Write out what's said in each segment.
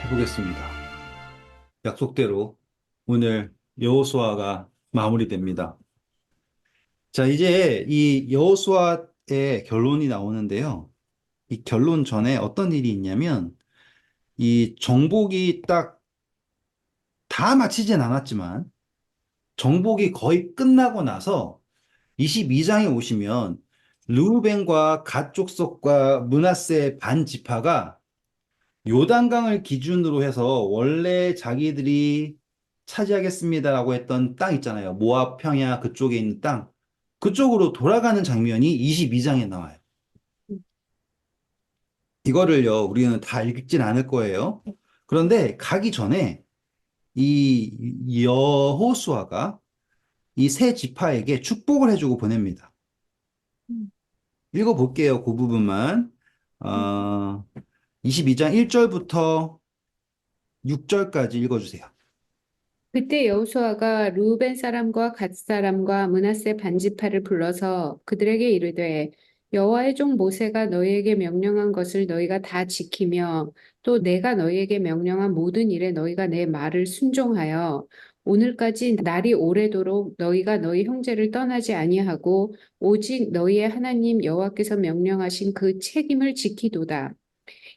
해보겠습니다. 약속대로 오늘 여호수아가 마무리됩니다. 자, 이제 이 여호수아의 결론이 나오는데요. 이 결론 전에 어떤 일이 있냐면 이 정복이 딱 다 마치진 않았지만 정복이 거의 끝나고 나서 22장에 오시면 르우벤과 갓 족속과 므낫세 반 지파가 요단강을 기준으로 해서 원래 자기들이 차지하겠습니다라고 했던 땅 있잖아요. 모압 평야 그쪽에 있는 땅. 그쪽으로 돌아가는 장면이 22장에 나와요. 이거를요, 우리는 다 읽진 않을 거예요. 그런데 가기 전에 이 여호수아가 이 세 지파에게 축복을 해주고 보냅니다. 음, 읽어볼게요. 그 부분만. 음. 어, 22장 1절부터 6절까지 읽어주세요. 그때 여호수아가 루벤 사람과 갓 사람과 므낫세 반지파를 불러서 그들에게 이르되 여호와의 종 모세가 너희에게 명령한 것을 너희가 다 지키며 또 내가 너희에게 명령한 모든 일에 너희가 내 말을 순종하여 오늘까지 날이 오래도록 너희가 너희 형제를 떠나지 아니하고 오직 너희의 하나님 여호와께서 명령하신 그 책임을 지키도다.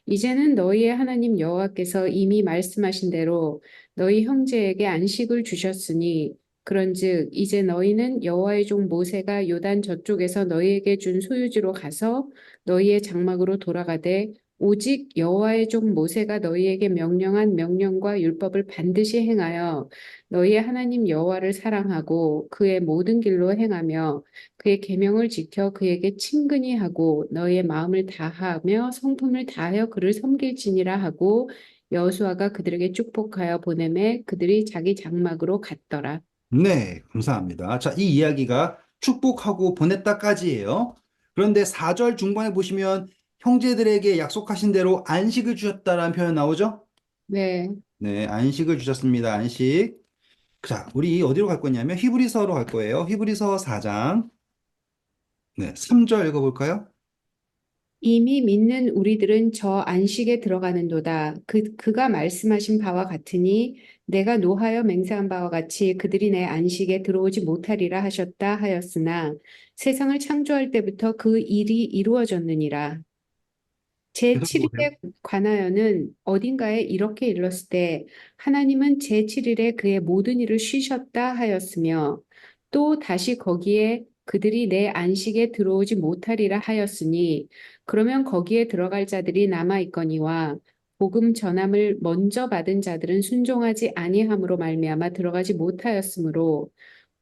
이제는 너희의 하나님 여호와께서 이미 말씀하신 대로 너희 형제에게 안식을 주셨으니 그런즉 이제 너희는 여호와의 종 모세가 요단 저쪽에서 너희에게 준 소유지로 가서 너희의 장막으로 돌아가되 오직 여호와의 종 모세가 너희에게 명령한 명령과 율법을 반드시 행하여 너희의 하나님 여호와를 사랑하고 그의 모든 길로 행하며 그의 계명을 지켜 그에게 친근히 하고 너의 마음을 다하며 성품을 다하여 그를 섬길지니라 하고 여호수아가 그들에게 축복하여 보내매 그들이 자기 장막으로 갔더라. 네, 감사합니다. 자, 이 이야기가 축복하고 보냈다까지예요. 그런데 4절 중반에 보시면 형제들에게 약속하신 대로 안식을 주셨다라는 표현 나오죠? 네. 네, 안식을 주셨습니다. 안식. 자, 우리 어디로 갈 거냐면 히브리서로 갈 거예요. 히브리서 4장. 네, 3절 읽어볼까요? 이미 믿는 우리들은 저 안식에 들어가는도다. 그가 말씀하신 바와 같으니 내가 노하여 맹세한 바와 같이 그들이 내 안식에 들어오지 못하리라 하셨다 하였으나 세상을 창조할 때부터 그 일이 이루어졌느니라. 계속 보세요. 제7일에 관하여는 어딘가에 이렇게 일렀을 때 하나님은 제7일에 그의 모든 일을 쉬셨다 하였으며 또 다시 거기에 그들이 내 안식에 들어오지 못하리라 하였으니 그러면 거기에 들어갈 자들이 남아 있거니와 복음 전함을 먼저 받은 자들은 순종하지 아니함으로 말미암아 들어가지 못하였으므로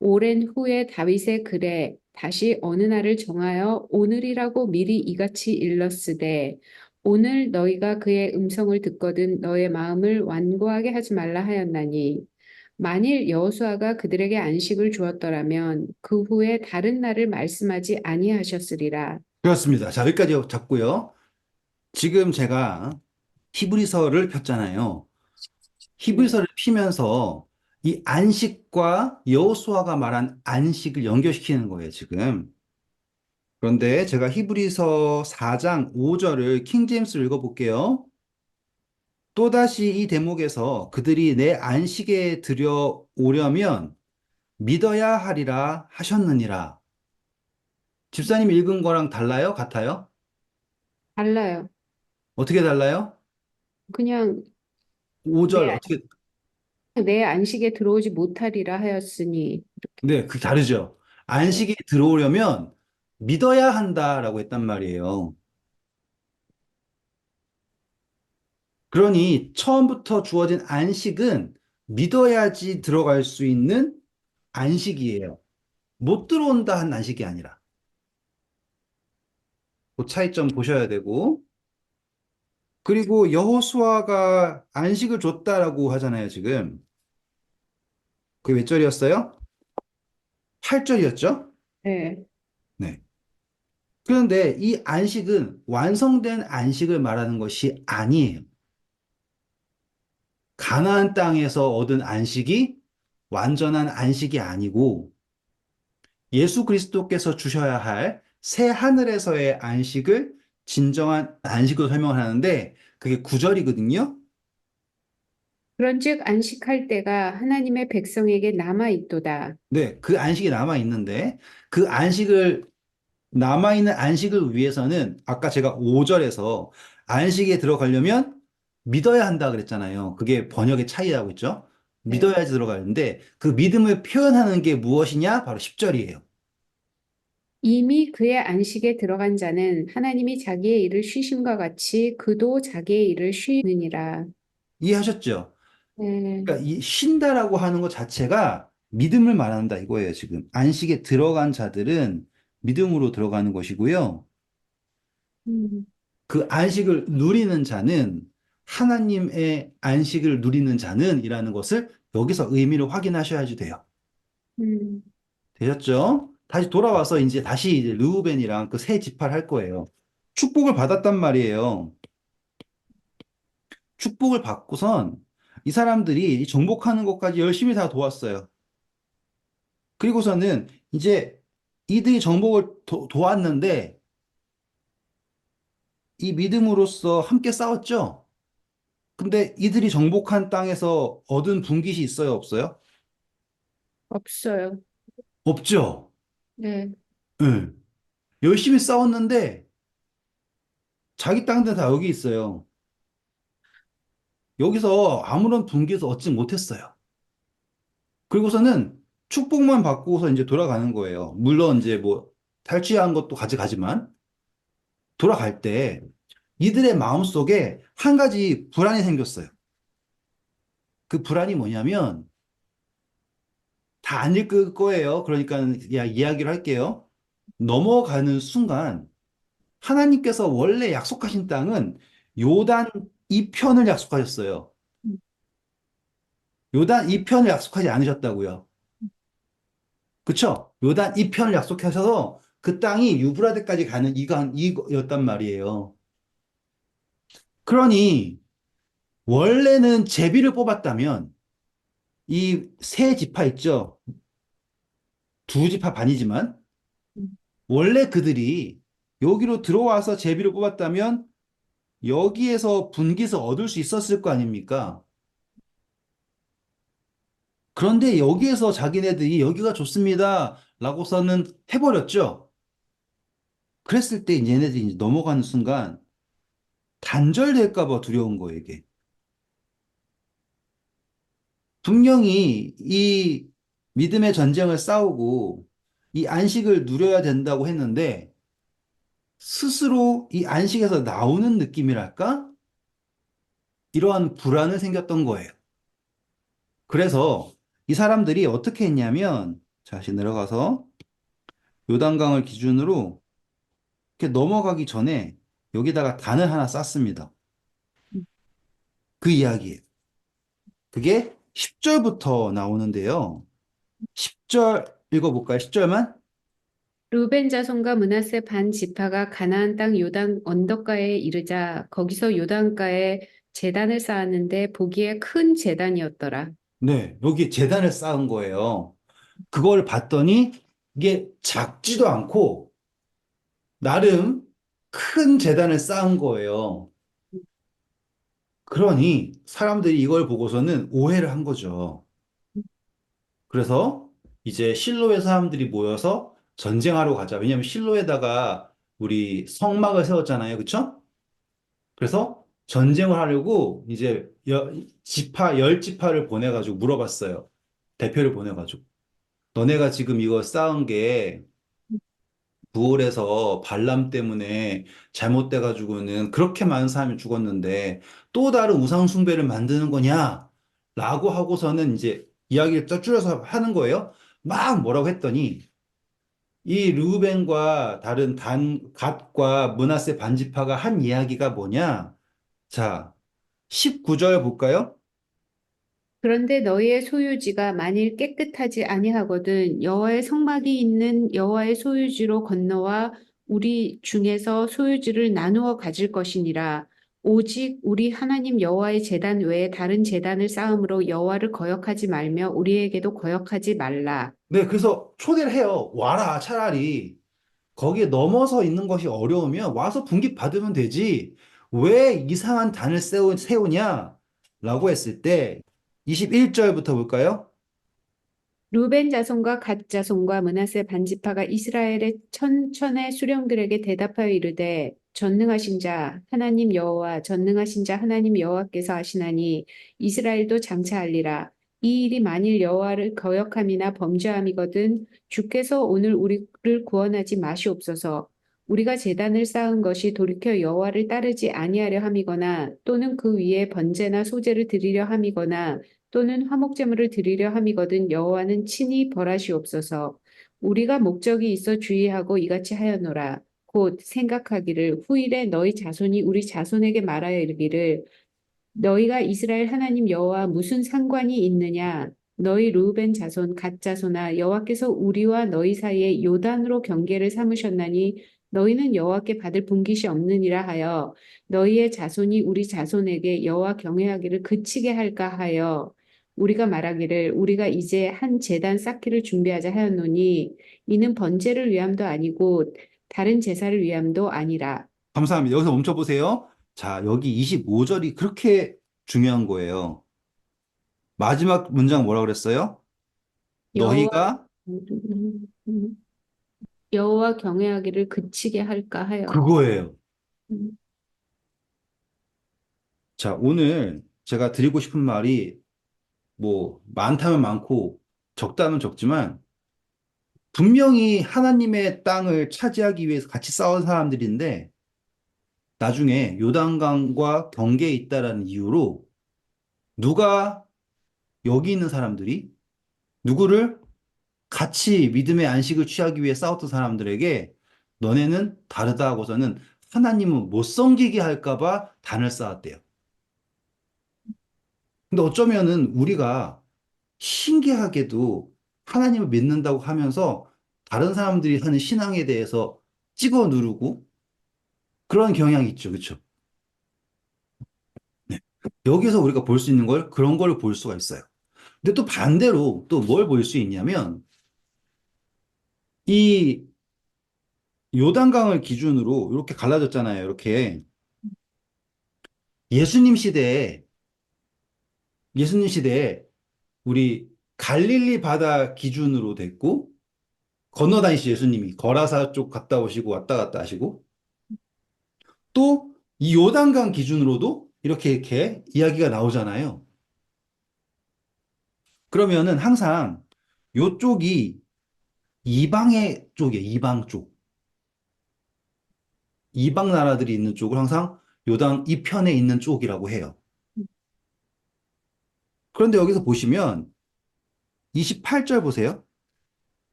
오랜 후에 다윗의 글에 다시 어느 날을 정하여 오늘이라고 미리 이같이 일렀으되 오늘 너희가 그의 음성을 듣거든 너의 마음을 완고하게 하지 말라 하였나니 만일 여호수아가 그들에게 안식을 주었더라면 그 후에 다른 날을 말씀하지 아니하셨으리라. 그렇습니다. 자, 여기까지 잡고요. 지금 제가 히브리서를 폈잖아요. 네. 히브리서를 피면서 이 안식과 여호수아가 말한 안식을 연결시키는 거예요, 지금. 그런데 제가 히브리서 4장 5절을 킹제임스로 읽어볼게요. 또다시 이 대목에서 그들이 내 안식에 들여오려면 믿어야 하리라 하셨느니라. 집사님 읽은 거랑 달라요? 같아요? 달라요. 어떻게 달라요? 그냥 5절 내, 어떻게, 내 안식에 들어오지 못하리라 하였으니 네, 그 다르죠. 네. 안식에 들어오려면 믿어야 한다라고 했단 말이에요. 그러니 처음부터 주어진 안식은 믿어야지 들어갈 수 있는 안식이에요. 못 들어온다 한 안식이 아니라. 그 차이점 보셔야 되고. 그리고 여호수아가 안식을 줬다라고 하잖아요, 지금. 그게 몇 절이었어요? 8절이었죠? 네. 네. 그런데 이 안식은 완성된 안식을 말하는 것이 아니에요. 가나안 땅에서 얻은 안식이 완전한 안식이 아니고 예수 그리스도께서 주셔야 할 새 하늘에서의 안식을 진정한 안식으로 설명을 하는데 그게 9절이거든요. 그런즉 안식할 때가 하나님의 백성에게 남아 있도다. 네, 그 안식이 남아 있는데 그 안식을 남아 있는 안식을 위해서는 아까 제가 5절에서 안식에 들어가려면 믿어야 한다 그랬잖아요. 그게 번역의 차이라고 했죠. 네. 믿어야지 들어가는데 그 믿음을 표현하는 게 무엇이냐? 바로 10절이에요. 이미 그의 안식에 들어간 자는 하나님이 자기의 일을 쉬심과 같이 그도 자기의 일을 쉬느니라. 이해하셨죠? 네. 그러니까 이 쉰다라고 하는 것 자체가 믿음을 말한다 이거예요, 지금. 안식에 들어간 자들은 믿음으로 들어가는 것이고요. 음, 그 안식을 누리는 자는 하나님의 안식을 누리는 자는 이라는 것을 여기서 의미를 확인하셔야지 돼요. 음. 되셨죠? 다시 돌아와서 이제 다시 이제 르우벤이랑 그 새 지파를 할 거예요. 축복을 받았단 말이에요. 축복을 받고선 이 사람들이 이 정복하는 것까지 열심히 다 도왔어요. 그리고서는 이제 이들이 정복을 도왔는데 이 믿음으로써 함께 싸웠죠. 근데 이들이 정복한 땅에서 얻은 분깃이 있어요, 없어요? 없어요. 없죠. 네. 응. 열심히 싸웠는데 자기 땅들 다 여기 있어요. 여기서 아무런 분깃을 얻지 못했어요. 그리고서는 축복만 받고서 이제 돌아가는 거예요. 물론 이제 뭐 탈취한 것도 가져가지만 돌아갈 때 이들의 마음속에 한 가지 불안이 생겼어요. 그 불안이 뭐냐면 다 안 읽을 거예요. 그러니까 이야기를 할게요. 넘어가는 순간 하나님께서 원래 약속하신 땅은 요단 이편을 약속하셨어요. 요단 이편을 약속하지 않으셨다고요. 그쵸? 요단 이편을 약속하셔서 그 땅이 유브라데까지 가는 이거였단 말이에요. 그러니 원래는 제비를 뽑았다면 이 세 지파 있죠? 두 지파 반이지만 원래 그들이 여기로 들어와서 제비를 뽑았다면 여기에서 분깃을 얻을 수 있었을 거 아닙니까? 그런데 여기에서 자기네들이 여기가 좋습니다. 라고서는 해버렸죠. 그랬을 때 이제 얘네들이 이제 넘어가는 순간 단절될까 봐 두려운 거예요, 이게. 분명히 이 믿음의 전쟁을 싸우고 이 안식을 누려야 된다고 했는데 스스로 이 안식에서 나오는 느낌이랄까? 이러한 불안을 생겼던 거예요. 그래서 이 사람들이 어떻게 했냐면 다시 내려가서 요단강을 기준으로 이렇게 넘어가기 전에 여기다가 단을 하나 쌌습니다. 그 이야기예요. 그게 10절부터 나오는데요. 10절 읽어볼까요? 10절만? 루벤 자손과 므낫세 반 지파가 가나안 땅 요단 언덕가에 이르자 거기서 요단가에 제단을 쌓았는데 보기에 큰 제단이었더라. 네, 여기 제단을 쌓은 거예요. 그걸 봤더니 이게 작지도 않고 나름 큰 제단을 쌓은 거예요. 그러니 사람들이 이걸 보고서는 오해를 한 거죠. 그래서 이제 실로의 사람들이 모여서 전쟁하러 가자. 왜냐하면 실로에다가 우리 성막을 세웠잖아요. 그쵸? 그래서 전쟁을 하려고 이제 지파, 열 지파를 보내가지고 물어봤어요. 대표를 보내가지고. 너네가 지금 이거 쌓은 게 부올에서 발람 때문에 잘못돼가지고는 그렇게 많은 사람이 죽었는데 또 다른 우상 숭배를 만드는 거냐? 라고 하고서는 이제 이야기를 쫙 줄여서 하는 거예요. 막 뭐라고 했더니 이 르우벤과 다른 갓과 므낫세 반지파가 한 이야기가 뭐냐? 자, 19절 볼까요? 그런데 너희의 소유지가 만일 깨끗하지 아니하거든 여호와의 성막이 있는 여호와의 소유지로 건너와 우리 중에서 소유지를 나누어 가질 것이니라. 오직 우리 하나님 여호와의 제단 외에 다른 제단을 쌓음으로 여호와를 거역하지 말며 우리에게도 거역하지 말라. 네, 그래서 초대를 해요. 와라, 차라리. 거기에 넘어서 있는 것이 어려우면 와서 분깃 받으면 되지. 왜 이상한 단을 세우냐? 라고 했을 때 21절부터 볼까요? 루벤 자손과 갓 자손과 므낫세 반지파가 이스라엘의 천천의 수령들에게 대답하여 이르되 전능하신 자 하나님 여호와 전능하신 자 하나님 여호와께서 하시나니 이스라엘도 장차 알리라. 이 일이 만일 여호와를 거역함이나 범죄함이거든 주께서 오늘 우리를 구원하지 마시옵소서. 우리가 제단을 쌓은 것이 돌이켜 여호와를 따르지 아니하려 함이거나 또는 그 위에 번제나 소제를 드리려 함이거나 또는 화목제물을 드리려 함이거든 여호와는 친히 벌하시옵소서. 우리가 목적이 있어 주의하고 이같이 하였노라. 곧 생각하기를 후일에 너희 자손이 우리 자손에게 말하여 이르기를 너희가 이스라엘 하나님 여호와 무슨 상관이 있느냐? 너희 르우벤 자손 갓 자손아 여호와께서 우리와 너희 사이에 요단으로 경계를 삼으셨나니 너희는 여호와께 받을 분깃이 없느니라 하여 너희의 자손이 우리 자손에게 여호와 경외하기를 그치게 할까 하여 우리가 말하기를 우리가 이제 한 제단 쌓기를 준비하자 하였노니 이는 번제를 위함도 아니고 다른 제사를 위함도 아니라. 감사합니다. 여기서 멈춰보세요. 자, 여기 25절이 그렇게 중요한 거예요. 마지막 문장 뭐라 그랬어요? 여호와 너희가 여호와 경외하기를 그치게 할까 하여. 그거예요. 음, 자, 오늘 제가 드리고 싶은 말이 뭐 많다면 많고 적다면 적지만 분명히 하나님의 땅을 차지하기 위해서 같이 싸운 사람들인데 나중에 요단강과 경계에 있다라는 이유로 누가 여기 있는 사람들이 누구를 같이 믿음의 안식을 취하기 위해 싸웠던 사람들에게 너네는 다르다 하고서는 하나님은 못 섬기게 할까 봐 단을 쌓았대요. 근데 어쩌면은 우리가 신기하게도 하나님을 믿는다고 하면서 다른 사람들이 하는 신앙에 대해서 찍어 누르고 그런 경향이 있죠. 그렇죠? 네. 여기서 우리가 볼 수 있는 걸 그런 걸 볼 수가 있어요. 근데 또 반대로 또 뭘 볼 수 있냐면 이 요단강을 기준으로 이렇게 갈라졌잖아요. 이렇게 예수님 시대에 예수님 시대에 우리 갈릴리 바다 기준으로 됐고 건너 다니시 예수님이 거라사 쪽 갔다 오시고 왔다 갔다 하시고 또 이 요단강 기준으로도 이렇게 이야기가 나오잖아요. 그러면은 항상 요쪽이 이방의 쪽이에요. 이방 쪽. 이방 나라들이 있는 쪽을 항상 요단 이편에 있는 쪽이라고 해요. 그런데 여기서 보시면 28절 보세요.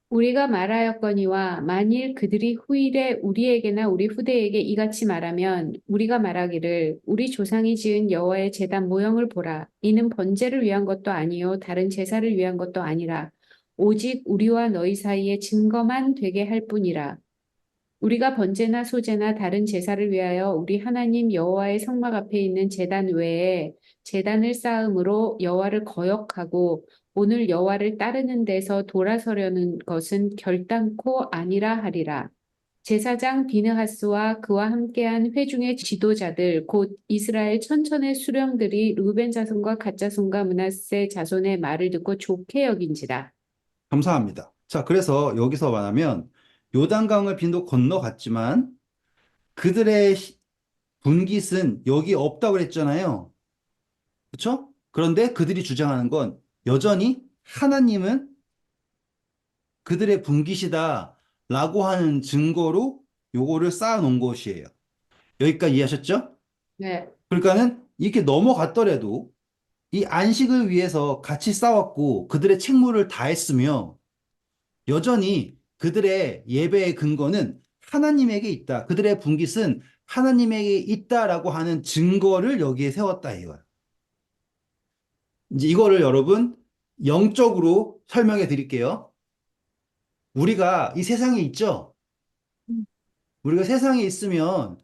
우리가 말하였거니와 만일 그들이 후일에 우리에게나 우리 후대에게 이같이 말하면 우리가 말하기를 우리 조상이 지은 여호와의 제단 모형을 보라. 이는 번제를 위한 것도 아니요 다른 제사를 위한 것도 아니라 오직 우리와 너희 사이에 증거만 되게 할 뿐이라. 우리가 번제나 소제나 다른 제사를 위하여 우리 하나님 여호와의 성막 앞에 있는 제단 외에 제단을 쌓음으로 여호와를 거역하고 오늘 여호와를 따르는 데서 돌아서려는 것은 결단코 아니라 하리라. 제사장 비느하스와 그와 함께한 회중의 지도자들 곧 이스라엘 천천의 수령들이 루벤 자손과 갓 자손과 므낫세 자손의 말을 듣고 좋게 여긴지라. 감사합니다. 자, 그래서 여기서 말하면 요단강을 빈도 건너갔지만 그들의 분깃은 여기 없다고 그랬잖아요. 그렇죠? 그런데 그들이 주장하는 건 여전히 하나님은 그들의 분깃이다라고 하는 증거로 요거를 쌓아놓은 것이에요. 여기까지 이해하셨죠? 네. 그러니까는 이렇게 넘어갔더라도 이 안식을 위해서 같이 싸웠고 그들의 책무를 다했으며 여전히 그들의 예배의 근거는 하나님에게 있다. 그들의 분깃은 하나님에게 있다라고 하는 증거를 여기에 세웠다 이거예요. 이제 이거를 여러분 영적으로 설명해 드릴게요. 우리가 이 세상에 있죠? 우리가 세상에 있으면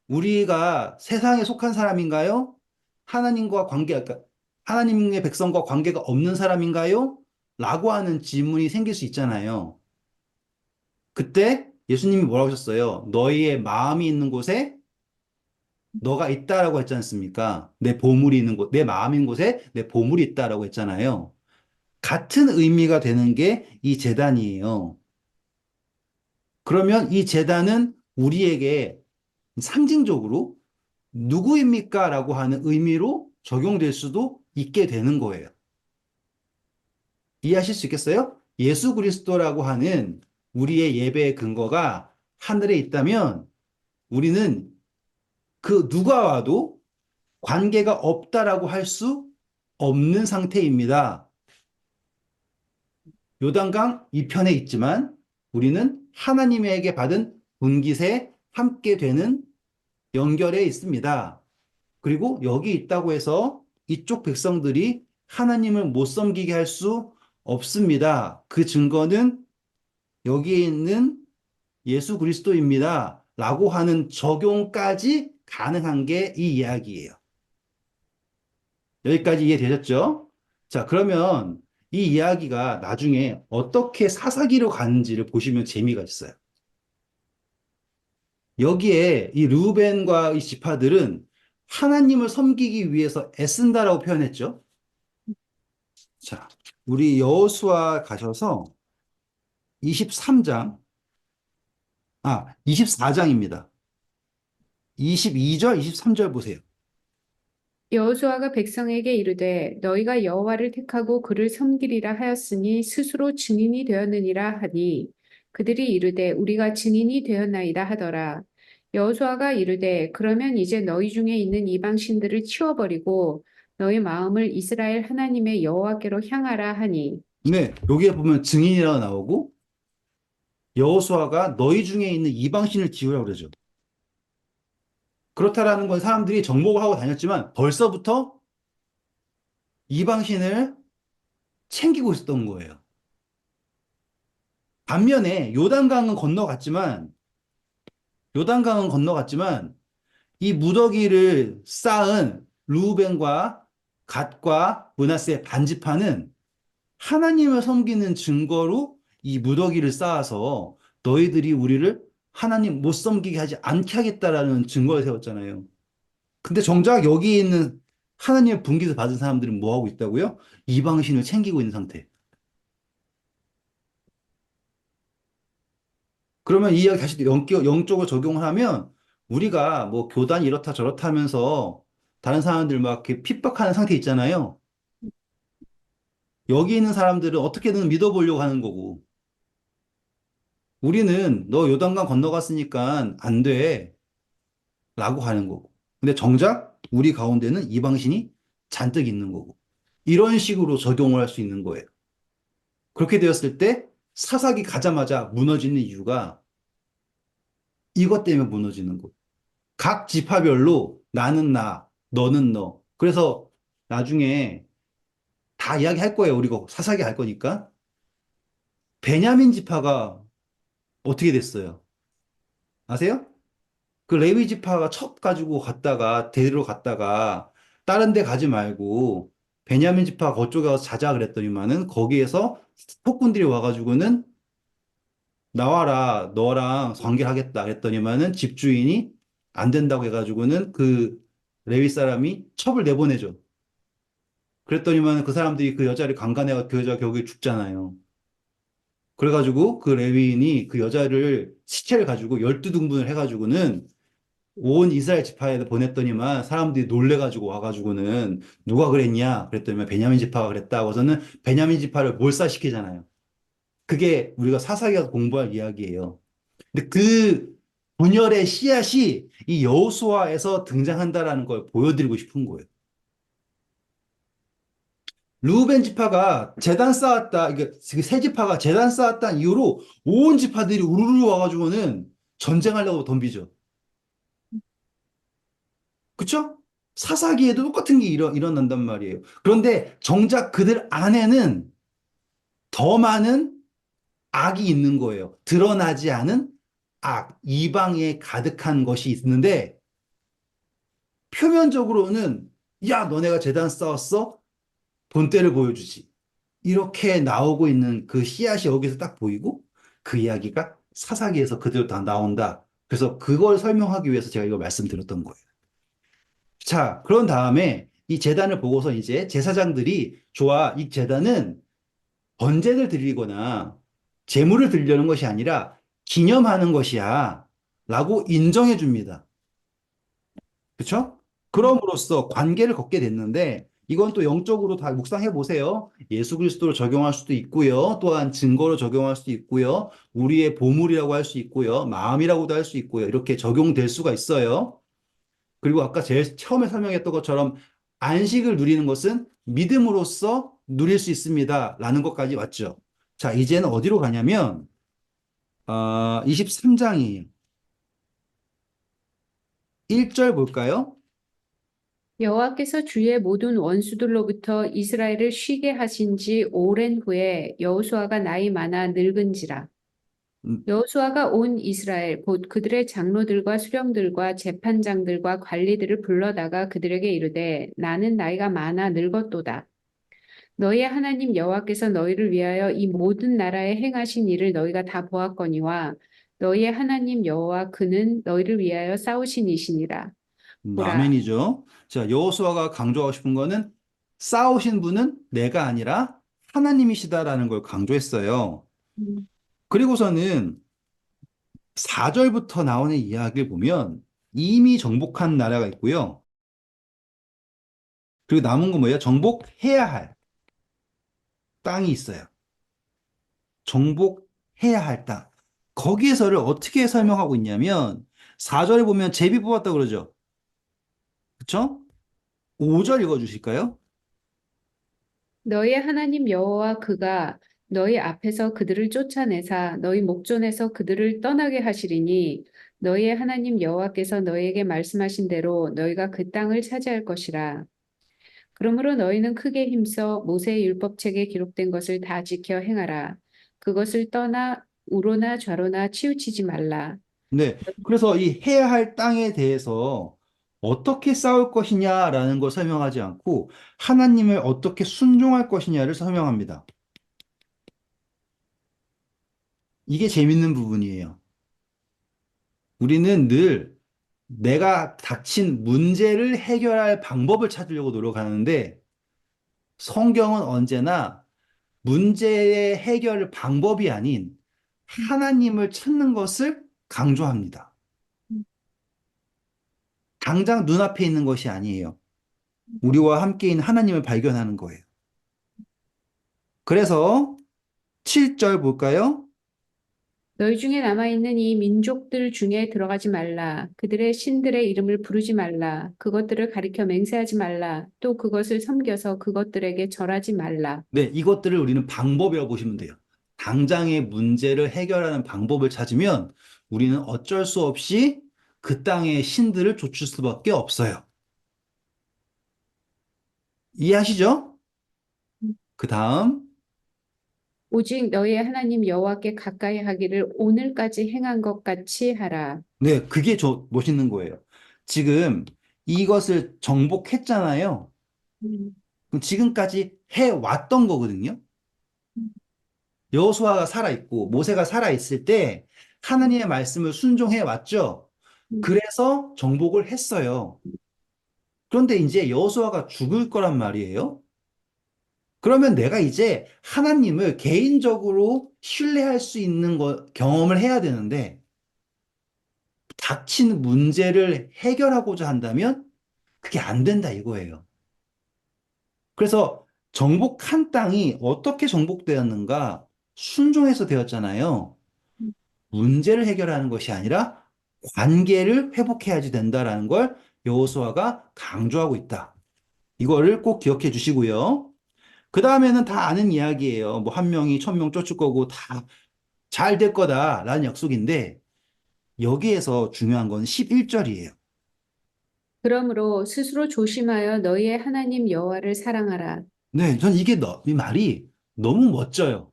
우리가 세상에 속한 사람인가요? 하나님과 그러니까 하나님의 백성과 관계가 없는 사람인가요? 라고 하는 질문이 생길 수 있잖아요. 그때 예수님이 뭐라고 하셨어요? 너희의 마음이 있는 곳에 너가 있다라고 했지 않습니까? 내 보물이 있는 곳, 내 마음인 곳에 내 보물이 있다라고 했잖아요. 같은 의미가 되는 게 이 제단이에요. 그러면 이 제단은 우리에게 상징적으로 누구입니까? 라고 하는 의미로 적용될 수도 있게 되는 거예요. 이해하실 수 있겠어요? 예수 그리스도라고 하는 우리의 예배의 근거가 하늘에 있다면 우리는 그 누가 와도 관계가 없다라고 할 수 없는 상태입니다. 요단강 이편에 있지만 우리는 하나님에게 받은 분깃에 함께 되는 연결에 있습니다. 그리고 여기 있다고 해서 이쪽 백성들이 하나님을 못 섬기게 할 수 없습니다. 그 증거는 여기에 있는 예수 그리스도입니다. 라고 하는 적용까지 가능한 게 이 이야기예요. 여기까지 이해되셨죠? 자, 그러면 이 이야기가 나중에 어떻게 사사기로 가는지를 보시면 재미가 있어요. 여기에 이 르우벤과 이 지파들은 하나님을 섬기기 위해서 애쓴다라고 표현했죠. 자, 우리 여호수아 가셔서 23장, 24장입니다. 22절, 23절 보세요. 여호수아가 백성에게 이르되 너희가 여호와를 택하고 그를 섬기리라 하였으니 스스로 증인이 되었느니라 하니 그들이 이르되 우리가 증인이 되었나이다 하더라. 여호수아가 이르되 그러면 이제 너희 중에 있는 이방 신들을 치워버리고 너희 마음을 이스라엘 하나님의 여호와께로 향하라 하니 네, 여기에 보면 증인이라고 나오고 여호수아가 너희 중에 있는 이방신을 지우라고 그러죠. 그렇다라는 건 사람들이 정복을 하고 다녔지만 벌써부터 이방신을 챙기고 있었던 거예요. 반면에 요단강은 건너갔지만 이 무더기를 쌓은 루벤과 갓과 므낫세 반지파는 하나님을 섬기는 증거로 이 무더기를 쌓아서 너희들이 우리를 하나님 못 섬기게 하지 않게 하겠다라는 증거를 세웠잖아요. 근데 정작 여기 있는 하나님의 분깃을 받은 사람들은 뭐 하고 있다고요? 이방신을 챙기고 있는 상태. 그러면 이 이야기 다시 영적으로 적용을 하면 우리가 뭐 교단이 이렇다 저렇다 하면서 다른 사람들 막 이렇게 핍박하는 상태 있잖아요. 여기 있는 사람들은 어떻게든 믿어보려고 하는 거고 우리는 너 요단강 건너갔으니까 안 돼. 라고 하는 거고. 근데 정작 우리 가운데는 이방신이 잔뜩 있는 거고. 이런 식으로 적용을 할 수 있는 거예요. 그렇게 되었을 때 사사기 가자마자 무너지는 이유가 이것 때문에 무너지는 거예요. 각 지파별로 나는 나, 너는 너. 그래서 나중에 다 이야기할 거예요. 우리가 사사기 할 거니까. 베냐민 지파가 어떻게 됐어요? 아세요? 그 레위 지파가 첩 가지고 갔다가 데리러 갔다가 다른 데 가지 말고 베냐민 지파 그쪽에 가서 자자 그랬더니만은 거기에서 폭군들이 와가지고는 나와라 너랑 관계하겠다 그랬더니만은 집주인이 안 된다고 해가지고는 그 레위 사람이 첩을 내보내죠. 그랬더니만은 그 사람들이 그 여자를 강간해가 그 여자가 결국에 죽잖아요. 그래가지고 그 레위인이 그 여자를 시체를 가지고 12등분을 해가지고는 온 이스라엘 지파에 보냈더니만 사람들이 놀래가지고 와가지고는 누가 그랬냐? 그랬더니 베냐민 지파가 그랬다. 고서는 베냐민 지파를 몰살시키잖아요. 그게 우리가 사사기에서 공부할 이야기예요. 근데 그 분열의 씨앗이 이 여호수아에서 등장한다라는 걸 보여드리고 싶은 거예요. 루벤 지파가 재단 쌓았다, 이게 세 지파가 재단 쌓았다 이후로 온 지파들이 우르르 와가지고는 전쟁하려고 덤비죠. 그쵸? 사사기에도 똑같은 게 일어난단 말이에요. 그런데 정작 그들 안에는 더 많은 악이 있는 거예요. 드러나지 않은 악, 이방에 가득한 것이 있는데 표면적으로는 야, 너네가 재단 쌓았어? 본때를 보여주지. 이렇게 나오고 있는 그 씨앗이 여기서 딱 보이고 그 이야기가 사사기에서 그대로 다 나온다. 그래서 그걸 설명하기 위해서 제가 이거 말씀드렸던 거예요. 자, 그런 다음에 이 제단을 보고서 이제 제사장들이 좋아, 이 제단은 번제를 드리거나 제물을 드리려는 것이 아니라 기념하는 것이야. 라고 인정해 줍니다. 그쵸? 그럼으로써 관계를 걷게 됐는데 이건 또 영적으로 다 묵상해 보세요. 예수 그리스도로 적용할 수도 있고요. 또한 증거로 적용할 수도 있고요. 우리의 보물이라고 할 수 있고요. 마음이라고도 할 수 있고요. 이렇게 적용될 수가 있어요. 그리고 아까 제일 처음에 설명했던 것처럼 안식을 누리는 것은 믿음으로써 누릴 수 있습니다. 라는 것까지 왔죠. 자, 이제는 어디로 가냐면 23장이에요. 1절 볼까요? 여호와께서 주의 모든 원수들로부터 이스라엘을 쉬게 하신 지 오랜 후에 여호수아가 나이 많아 늙은지라. 음, 여호수아가 온 이스라엘 곧 그들의 장로들과 수령들과 재판장들과 관리들을 불러다가 그들에게 이르되 나는 나이가 많아 늙었도다. 너희의 하나님 여호와께서 너희를 위하여 이 모든 나라에 행하신 일을 너희가 다 보았거니와 너희의 하나님 여호와 그는 너희를 위하여 싸우신 이시니라. 보라, 아멘이죠. 자, 여호수아가 강조하고 싶은 거는 싸우신 분은 내가 아니라 하나님이시다라는 걸 강조했어요. 음, 그리고서는 4절부터 나오는 이야기를 보면 이미 정복한 나라가 있고요. 그리고 남은 건 뭐예요? 정복해야 할 땅이 있어요. 정복해야 할 땅. 거기에서를 어떻게 설명하고 있냐면 4절에 보면 제비 뽑았다 그러죠. 그쵸? 5절 읽어주실까요? 너희의 하나님 여호와 그가 너희 앞에서 그들을 쫓아내사 너희 목전에서 그들을 떠나게 하시리니 너희의 하나님 여호와께서 너희에게 말씀하신 대로 너희가 그 땅을 차지할 것이라. 그러므로 너희는 크게 힘써 모세의 율법책에 기록된 것을 다 지켜 행하라. 그것을 떠나 우로나 좌로나 치우치지 말라. 네. 그래서 이 해야 할 땅에 대해서 어떻게 싸울 것이냐라는 걸 설명하지 않고 하나님을 어떻게 순종할 것이냐를 설명합니다. 이게 재밌는 부분이에요. 우리는 늘 내가 닥친 문제를 해결할 방법을 찾으려고 노력하는데 성경은 언제나 문제의 해결 방법이 아닌 하나님을 찾는 것을 강조합니다. 당장 눈앞에 있는 것이 아니에요. 우리와 함께 있는 하나님을 발견하는 거예요. 그래서 7절 볼까요? 너희 중에 남아있는 이 민족들 중에 들어가지 말라. 그들의 신들의 이름을 부르지 말라. 그것들을 가리켜 맹세하지 말라. 또 그것을 섬겨서 그것들에게 절하지 말라. 네, 이것들을 우리는 방법이라고 보시면 돼요. 당장의 문제를 해결하는 방법을 찾으면 우리는 어쩔 수 없이 그 땅의 신들을 좇을 수밖에 없어요. 이해하시죠? 그 다음, 오직 너희의 하나님 여호와께 가까이 하기를 오늘까지 행한 것 같이 하라. 네, 그게 멋있는 거예요. 지금 이것을 정복했잖아요. 음, 그럼 지금까지 해왔던 거거든요. 여호수아가 살아있고 모세가 살아있을 때 음, 하나님의 말씀을 순종해 왔죠. 음, 그래서 정복을 했어요. 그런데 이제 여호수아가 죽을 거란 말이에요. 그러면 내가 이제 하나님을 개인적으로 신뢰할 수 있는 경험을 해야 되는데 닥친 문제를 해결하고자 한다면 그게 안 된다 이거예요. 그래서 정복한 땅이 어떻게 정복되었는가? 순종해서 되었잖아요. 음. 문제를 해결하는 것이 아니라 관계를 회복해야지 된다라는 걸 여호수아가 강조하고 있다. 이거를 꼭 기억해 주시고요. 그 다음에는 다 아는 이야기예요. 뭐 한 명이 1,000명 쫓을 거고 다 잘 될 거다라는 약속인데 여기에서 중요한 건 11절이에요. 그러므로 스스로 조심하여 너희의 하나님 여호와를 사랑하라. 네, 전 이 말이 너무 멋져요.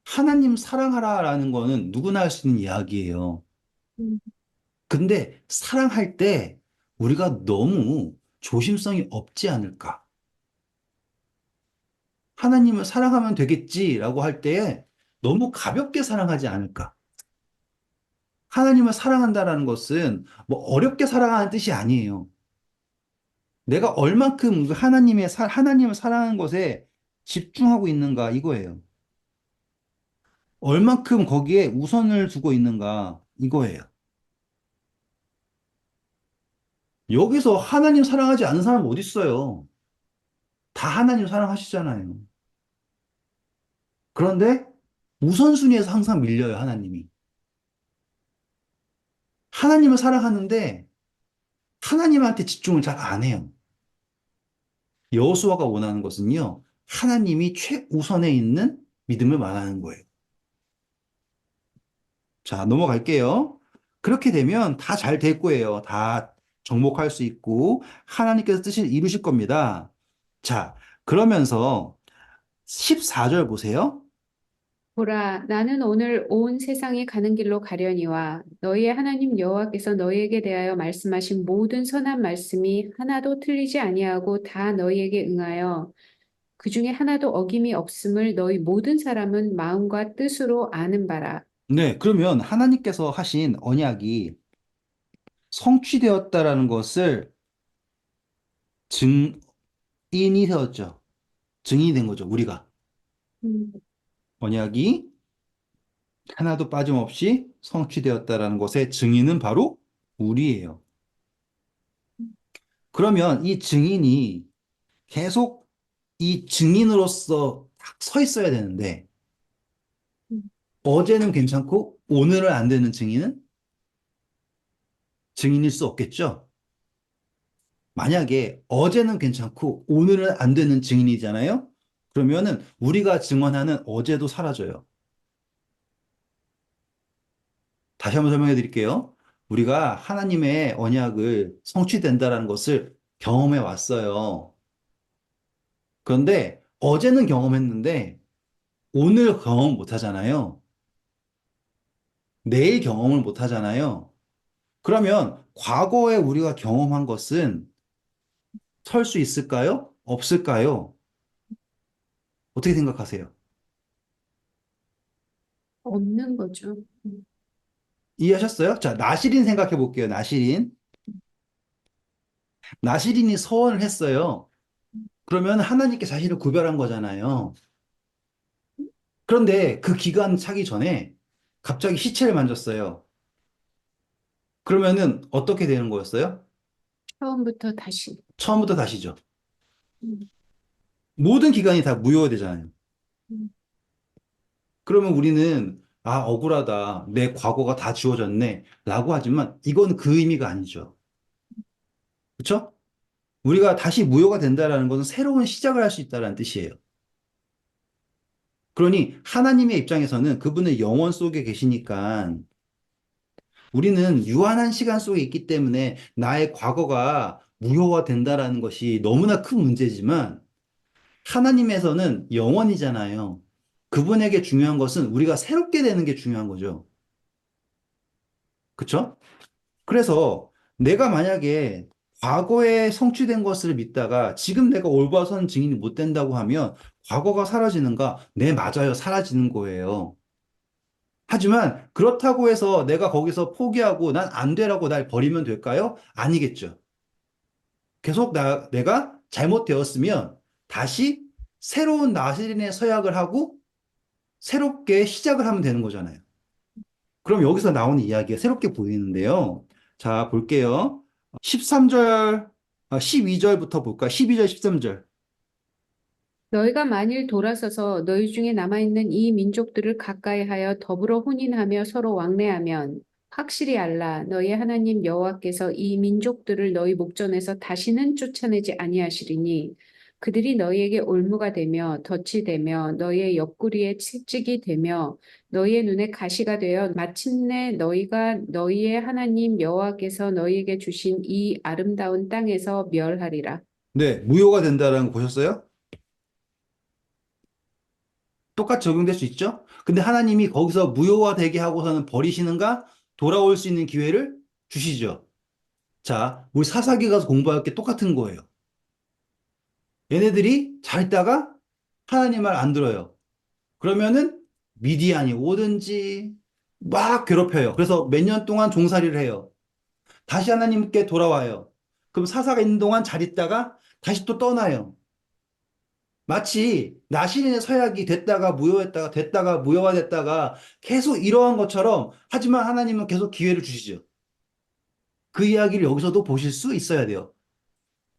하나님 사랑하라라는 거는 누구나 할 수 있는 이야기예요. 음, 근데 사랑할 때 우리가 너무 조심성이 없지 않을까? 하나님을 사랑하면 되겠지라고 할 때에 너무 가볍게 사랑하지 않을까? 하나님을 사랑한다라는 것은 뭐 어렵게 사랑하는 뜻이 아니에요. 내가 얼만큼 그 하나님을 사랑하는 것에 집중하고 있는가 이거예요. 얼만큼 거기에 우선을 두고 있는가 이거예요. 여기서 하나님 사랑하지 않는 사람 어디 있어요? 다 하나님 사랑하시잖아요. 그런데 우선순위에서 항상 밀려요, 하나님이. 하나님을 사랑하는데 하나님한테 집중을 잘 안 해요. 여호수아가 원하는 것은요, 하나님이 최우선에 있는 믿음을 말하는 거예요. 자, 넘어갈게요. 그렇게 되면 다 잘 될 거예요. 다 정복할 수 있고, 하나님께서 뜻을 이루실 겁니다. 자, 그러면서 14절 보세요. 보라, 나는 오늘 온 세상에 가는 길로 가려니와 너희의 하나님 여호와께서 너희에게 대하여 말씀하신 모든 선한 말씀이 하나도 틀리지 아니하고 다 너희에게 응하여 그 중에 하나도 어김이 없음을 너희 모든 사람은 마음과 뜻으로 아는 바라. 네, 그러면 하나님께서 하신 언약이 성취되었다라는 것을 증인이 되었죠. 증인이 된 거죠, 우리가. 음, 언약이 하나도 빠짐없이 성취되었다라는 것의 증인은 바로 우리예요. 그러면 이 증인이 계속 이 증인으로서 딱 서 있어야 되는데, 음, 어제는 괜찮고 오늘은 안 되는 증인은 증인일 수 없겠죠? 만약에 어제는 괜찮고 오늘은 안 되는 증인이잖아요? 그러면은 우리가 증언하는 어제도 사라져요. 다시 한번 설명해 드릴게요. 우리가 하나님의 언약을 성취된다라는 것을 경험해 왔어요. 그런데 어제는 경험했는데 오늘 경험 못 하잖아요. 내일 경험을 못 하잖아요. 그러면 과거에 우리가 경험한 것은 설 수 있을까요? 없을까요? 어떻게 생각하세요? 없는 거죠. 이해하셨어요? 자, 나시린 생각해 볼게요. 나시린. 나시린이 서원을 했어요. 그러면 하나님께 자신을 구별한 거잖아요. 그런데 그 기간 차기 전에 갑자기 시체를 만졌어요. 그러면은 어떻게 되는 거였어요? 처음부터 다시. 처음부터 다시죠. 음, 모든 기간이 다 무효되잖아요. 음, 그러면 우리는 아, 억울하다. 내 과거가 다 지워졌네. 라고 하지만 이건 그 의미가 아니죠. 그렇죠? 우리가 다시 무효가 된다라는 것은 새로운 시작을 할 수 있다는 뜻이에요. 그러니 하나님의 입장에서는 그분의 영원 속에 계시니까 우리는 유한한 시간 속에 있기 때문에 나의 과거가 무효화된다라는 것이 너무나 큰 문제지만 하나님에서는 영원이잖아요. 그분에게 중요한 것은 우리가 새롭게 되는 게 중요한 거죠. 그쵸? 그래서 내가 만약에 과거에 성취된 것을 믿다가 지금 내가 올바른 증인이 못 된다고 하면 과거가 사라지는가? 네, 맞아요. 사라지는 거예요. 하지만 그렇다고 해서 내가 거기서 포기하고 난 안 되라고 날 버리면 될까요? 아니겠죠. 계속 내가 잘못되었으면 다시 새로운 나시린의 서약을 하고 새롭게 시작을 하면 되는 거잖아요. 그럼 여기서 나오는 이야기가 새롭게 보이는데요. 자, 볼게요. 13절, 12절부터 볼까요? 12절, 13절. 너희가 만일 돌아서서 너희 중에 남아있는 이 민족들을 가까이하여 더불어 혼인하며 서로 왕래하면 확실히 알라 너희 하나님 여호와께서 이 민족들을 너희 목전에서 다시는 쫓아내지 아니하시리니 그들이 너희에게 올무가 되며 덫이 되며 너희의 옆구리에 채찍이 되며 너희의 눈에 가시가 되어 마침내 너희가 너희의 하나님 여호와께서 너희에게 주신 이 아름다운 땅에서 멸하리라. 네, 무효가 된다라는 거 보셨어요? 똑같이 적용될 수 있죠? 근데 하나님이 거기서 무효화되게 하고서는 버리시는가? 돌아올 수 있는 기회를 주시죠. 자, 우리 사사기 가서 공부할 게 똑같은 거예요. 얘네들이 잘 있다가 하나님 말 안 들어요. 그러면은 미디안이 오든지 막 괴롭혀요. 그래서 몇 년 동안 종살이를 해요. 다시 하나님께 돌아와요. 그럼 사사가 있는 동안 잘 있다가 다시 또 떠나요. 마치 나시린의 서약이 됐다가 무효했다가 됐다가 무효가 됐다가 계속 이러한 것처럼 하지만 하나님은 계속 기회를 주시죠. 그 이야기를 여기서도 보실 수 있어야 돼요.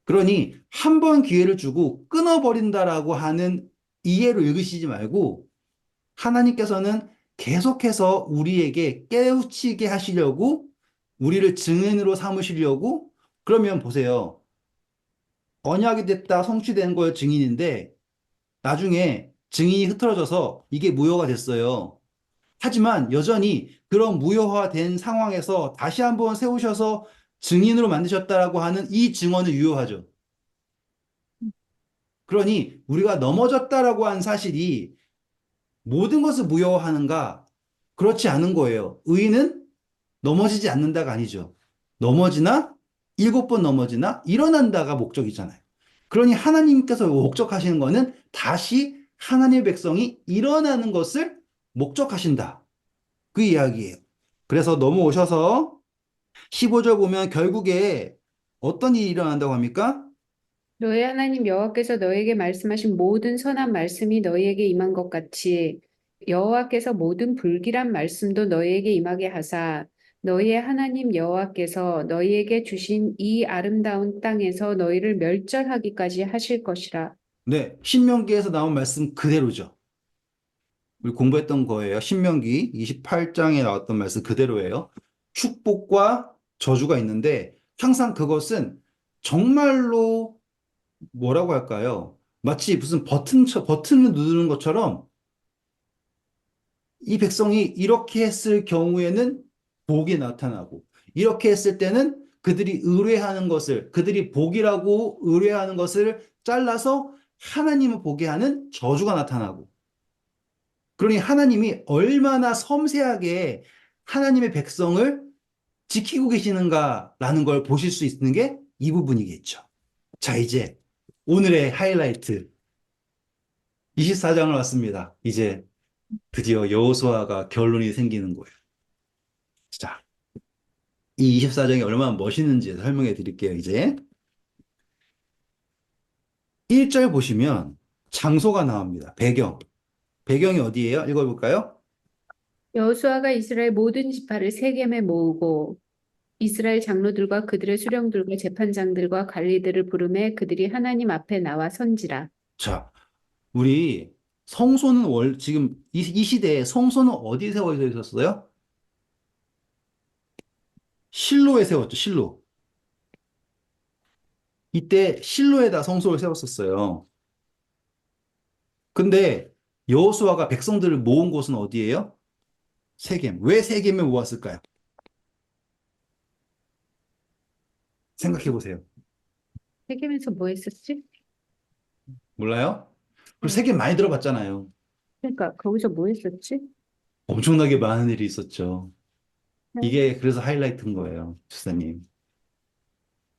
그러니 한 번 기회를 주고 끊어버린다라고 하는 이해로 읽으시지 말고 하나님께서는 계속해서 우리에게 깨우치게 하시려고 우리를 증인으로 삼으시려고 그러면 보세요. 언약이 됐다 성취된 걸 증인인데 나중에 증인이 흐트러져서 이게 무효가 됐어요. 하지만 여전히 그런 무효화된 상황에서 다시 한번 세우셔서 증인으로 만드셨다라고 하는 이 증언은 유효하죠. 그러니 우리가 넘어졌다라고 한 사실이 모든 것을 무효화하는가? 그렇지 않은 거예요. 의인은 넘어지지 않는다가 아니죠. 넘어지나 일곱 번 넘어지나 일어난다가 목적이잖아요. 그러니 하나님께서 목적하시는 거는 다시 하나님의 백성이 일어나는 것을 목적하신다. 그 이야기예요. 그래서 넘어오셔서 15절 보면 결국에 어떤 일이 일어난다고 합니까? 너희 하나님 여호와께서 너에게 말씀하신 모든 선한 말씀이 너희에게 임한 것 같이 여호와께서 모든 불길한 말씀도 너희에게 임하게 하사 너희의 하나님 여호와께서 너희에게 주신 이 아름다운 땅에서 너희를 멸절하기까지 하실 것이라. 네, 신명기에서 나온 말씀 그대로죠. 우리 공부했던 거예요. 신명기 28장에 나왔던 말씀 그대로예요. 축복과 저주가 있는데 항상 그것은 정말로 뭐라고 할까요? 마치 무슨 버튼을 누르는 것처럼 이 백성이 이렇게 했을 경우에는 복이 나타나고 이렇게 했을 때는 그들이 의뢰하는 것을 그들이 복이라고 의뢰하는 것을 잘라서 하나님을 보게 하는 저주가 나타나고 그러니 하나님이 얼마나 섬세하게 하나님의 백성을 지키고 계시는가라는 걸 보실 수 있는 게 이 부분이겠죠. 자, 이제 오늘의 하이라이트 24장을 왔습니다. 이제 드디어 여호수아가 결론이 생기는 거예요. 자, 이 24장이 얼마나 멋있는지 설명해 드릴게요, 이제. 1절 보시면 장소가 나옵니다. 배경. 배경이 어디예요? 읽어볼까요? 여호수아가 이스라엘 모든 지파를 세겜에 모으고 이스라엘 장로들과 그들의 수령들과 재판장들과 관리들을 부르매 그들이 하나님 앞에 나와 선지라. 자, 우리 성소는 지금 이 시대에 성소는 어디에 세워져 있었어요? 실로에 세웠죠, 실로. 이때 실로에다 성소를 세웠었어요. 근데 여호수아가 백성들을 모은 곳은 어디예요? 세겜. 왜 세겜에 모았을까요? 생각해 보세요. 세겜에서 뭐 했었지? 몰라요? 그리고 네. 세겜 많이 들어봤잖아요. 그러니까 거기서 뭐 했었지? 엄청나게 많은 일이 있었죠. 네. 이게 그래서 하이라이트인 거예요, 주사님.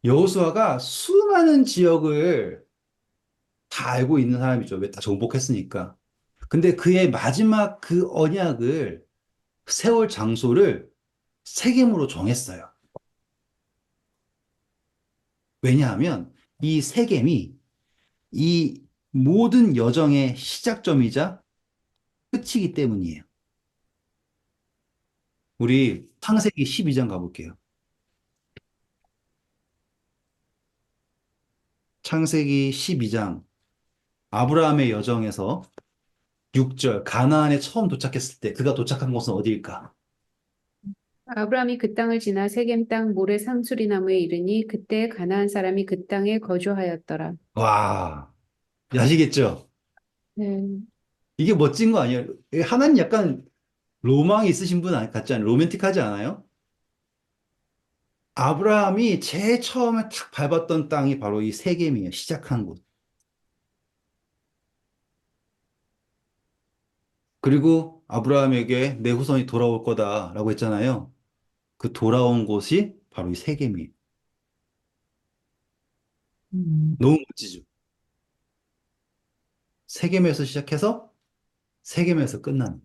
여호수아가 수많은 지역을 다 알고 있는 사람이죠. 왜 다 정복했으니까. 근데 그의 마지막 그 언약을 세울 장소를 세겜으로 정했어요. 왜냐하면 이 세겜이 이 모든 여정의 시작점이자 끝이기 때문이에요. 우리 창세기 12장 가볼게요. 창세기 12장 아브라함의 여정에서 6절 가나안에 처음 도착했을 때 그가 도착한 곳은 어디일까? 아브라함이 그 땅을 지나 세겜 땅 모래 상수리 나무에 이르니 그때 가나안 사람이 그 땅에 거주하였더라. 와, 아시겠죠? 네. 이게 멋진 거 아니에요? 하나님 약간 로망이 있으신 분 같지 않아요? 로맨틱하지 않아요? 아브라함이 제일 처음에 탁 밟았던 땅이 바로 이 세겜이에요. 시작한 곳. 그리고 아브라함에게 내 후손이 돌아올 거다라고 했잖아요. 그 돌아온 곳이 바로 이 세겜이에요. 너무 멋지죠? 세겜에서 시작해서 세겜에서 끝나는.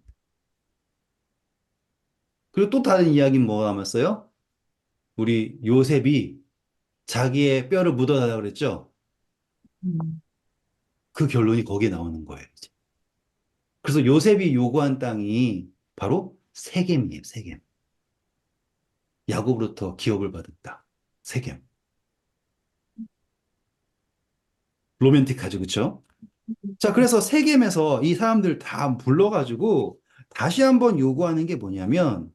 그리고 또 다른 이야기는 뭐가 남았어요? 우리 요셉이 자기의 뼈를 묻어달라고 그랬죠? 음, 그 결론이 거기에 나오는 거예요. 이제. 그래서 요셉이 요구한 땅이 바로 세겜이에요, 세겜. 야곱으로부터 기업을 받은 땅. 세겜. 로맨틱하죠, 그쵸? 자, 그래서 세겜에서 이 사람들 다 불러가지고 다시 한번 요구하는 게 뭐냐면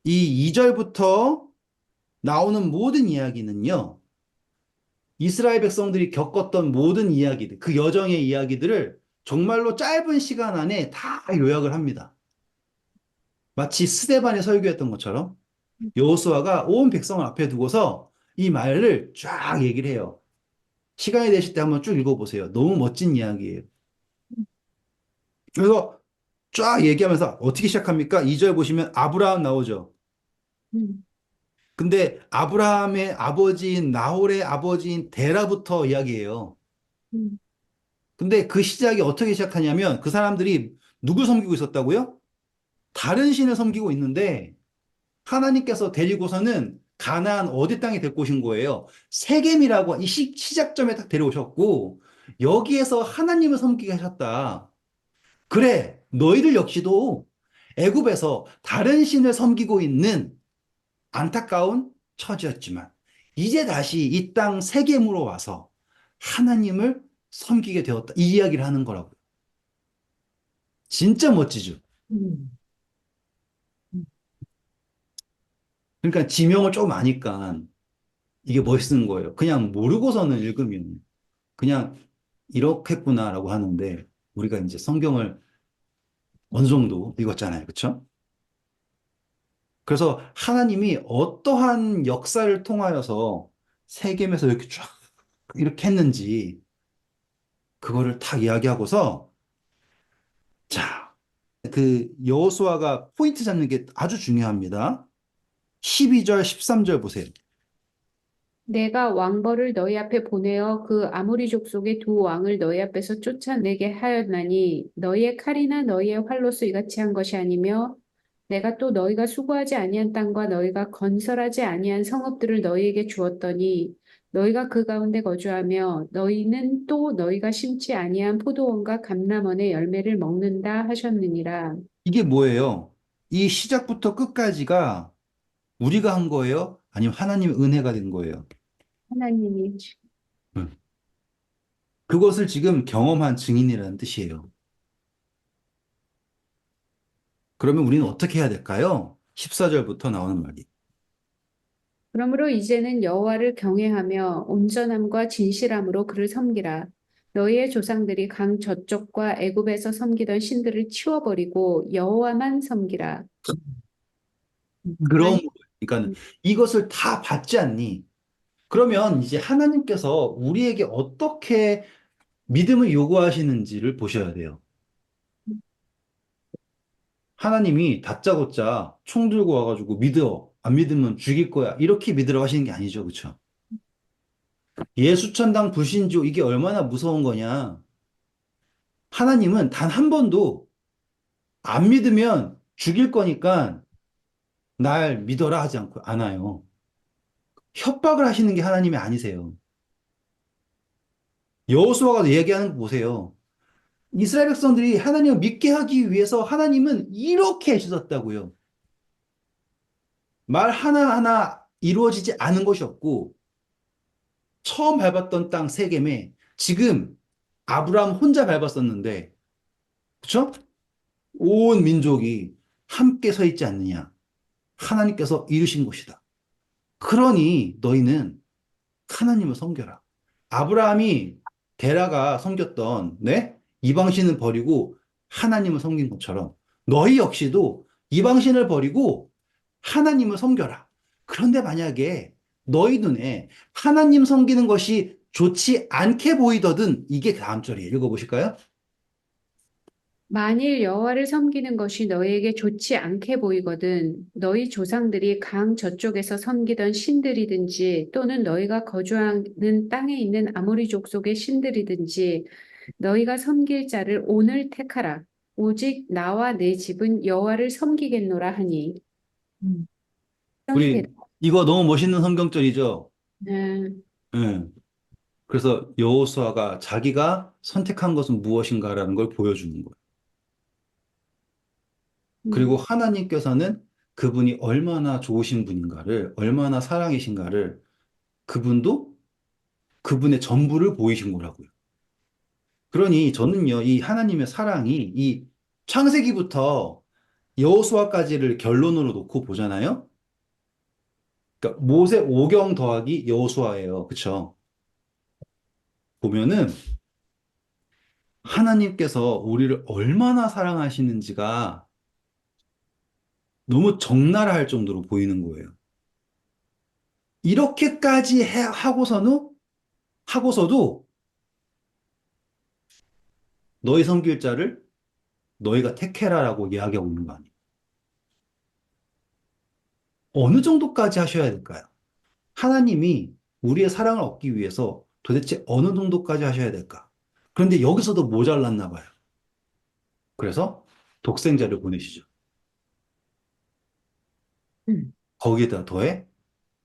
이 2절부터 나오는 모든 이야기는요, 이스라엘 백성들이 겪었던 모든 이야기들, 그 여정의 이야기들을 정말로 짧은 시간 안에 다 요약을 합니다. 마치 스데반의 설교했던 것처럼 여호수아가 온 백성을 앞에 두고서 이 말을 쫙 얘기를 해요. 시간이 되실 때 한번 쭉 읽어보세요. 너무 멋진 이야기예요. 그래서 쫙 얘기하면서 어떻게 시작합니까? 2절 보시면 아브라함 나오죠. 음, 근데 아브라함의 아버지인 나홀의 아버지인 데라부터 이야기해요. 음, 근데 그 시작이 어떻게 시작하냐면 그 사람들이 누굴 섬기고 있었다고요? 다른 신을 섬기고 있는데 하나님께서 데리고서는 가나안 어디 땅에 데리고 오신 거예요. 세겜이라고 이 시작점에 딱 데려오셨고 여기에서 하나님을 섬기게 하셨다. 그래, 너희들 역시도 애굽에서 다른 신을 섬기고 있는 안타까운 처지였지만 이제 다시 이 땅 세겜으로 와서 하나님을 섬기게 되었다. 이 이야기를 하는 거라고요. 진짜 멋지죠. 음, 음, 그러니까 지명을 조금 아니까 이게 멋있는 거예요. 그냥 모르고서는 읽으면 그냥 이렇겠구나라고 하는데 우리가 이제 성경을 어느 정도 읽었잖아요. 그렇죠? 그래서 하나님이 어떠한 역사를 통하여서 세겜에서 이렇게 쫙 이렇게 했는지 그거를 다 이야기하고서 자, 그 여호수아가 포인트 잡는 게 아주 중요합니다. 12절, 13절 보세요. 내가 왕벌을 너희 앞에 보내어 그 아모리 족속의 두 왕을 너희 앞에서 쫓아내게 하였나니 너희의 칼이나 너희의 활로서 이같이 한 것이 아니며 내가 또 너희가 수고하지 아니한 땅과 너희가 건설하지 아니한 성읍들을 너희에게 주었더니 너희가 그 가운데 거주하며 너희는 또 너희가 심지 아니한 포도원과 감람원의 열매를 먹는다 하셨느니라. 이게 뭐예요? 이 시작부터 끝까지가 우리가 한 거예요? 아니면 하나님의 은혜가 된 거예요? 하나님이 응. 그것을 지금 경험한 증인이라는 뜻이에요. 그러면 우리는 어떻게 해야 될까요? 14절부터 나오는 말이. 그러므로 이제는 여호와를 경외하며 온전함과 진실함으로 그를 섬기라. 너희의 조상들이 강 저쪽과 애굽에서 섬기던 신들을 치워버리고 여호와만 섬기라. 그럼, 만, 그러니까 이것을 다 받지 않니? 그러면 이제 하나님께서 우리에게 어떻게 믿음을 요구하시는지를 보셔야 돼요. 하나님이 다짜고짜 총 들고 와가지고 믿어. 안 믿으면 죽일 거야. 이렇게 믿으라고 하시는 게 아니죠. 그쵸? 예수천당 불신조 이게 얼마나 무서운 거냐. 하나님은 단 한 번도 안 믿으면 죽일 거니까 날 믿어라 하지 않고 않아요. 협박을 하시는 게 하나님이 아니세요. 여호수아가 얘기하는 거 보세요. 이스라엘 백성들이 하나님을 믿게 하기 위해서 하나님은 이렇게 해주셨다고요. 말 하나하나 이루어지지 않은 것이 없고 처음 밟았던 땅 세겜에 지금 아브라함 혼자 밟았었는데 그쵸? 온 민족이 함께 서 있지 않느냐. 하나님께서 이루신 것이다. 그러니 너희는 하나님을 섬겨라. 아브라함이 데라가 섬겼던 네? 이방신을 버리고 하나님을 섬긴 것처럼 너희 역시도 이방신을 버리고 하나님을 섬겨라. 그런데 만약에 너희 눈에 하나님 섬기는 것이 좋지 않게 보이거든 이게 다음 절이에요. 읽어보실까요? 만일 여호와를 섬기는 것이 너희에게 좋지 않게 보이거든 너희 조상들이 강 저쪽에서 섬기던 신들이든지 또는 너희가 거주하는 땅에 있는 아모리 족속의 신들이든지 너희가 섬길 자를 오늘 택하라. 오직 나와 내 집은 여호와를 섬기겠노라 하니. 음. 성이 우리 이거 너무 멋있는 성경절이죠. 네. 예. 그래서 여호수아가 자기가 선택한 것은 무엇인가라는 걸 보여주는 거예요. 그리고 음, 하나님께서는 그분이 얼마나 좋으신 분인가를, 얼마나 사랑이신가를 그분도 그분의 전부를 보이신 거라고요. 그러니 저는요, 이 하나님의 사랑이 이 창세기부터 여호수아까지를 결론으로 놓고 보잖아요. 그러니까 모세 오경 더하기 여호수아예요. 그쵸? 보면은 하나님께서 우리를 얼마나 사랑하시는지가 너무 적나라할 정도로 보이는 거예요. 이렇게까지 하고서도 너희 섬길 자를 너희가 택해라라고 이야기하고 있는 거 아니에요. 어느 정도까지 하셔야 될까요? 하나님이 우리의 사랑을 얻기 위해서 도대체 어느 정도까지 하셔야 될까? 그런데 여기서도 모자랐나 봐요. 그래서 독생자를 보내시죠. 음. 거기에다 더해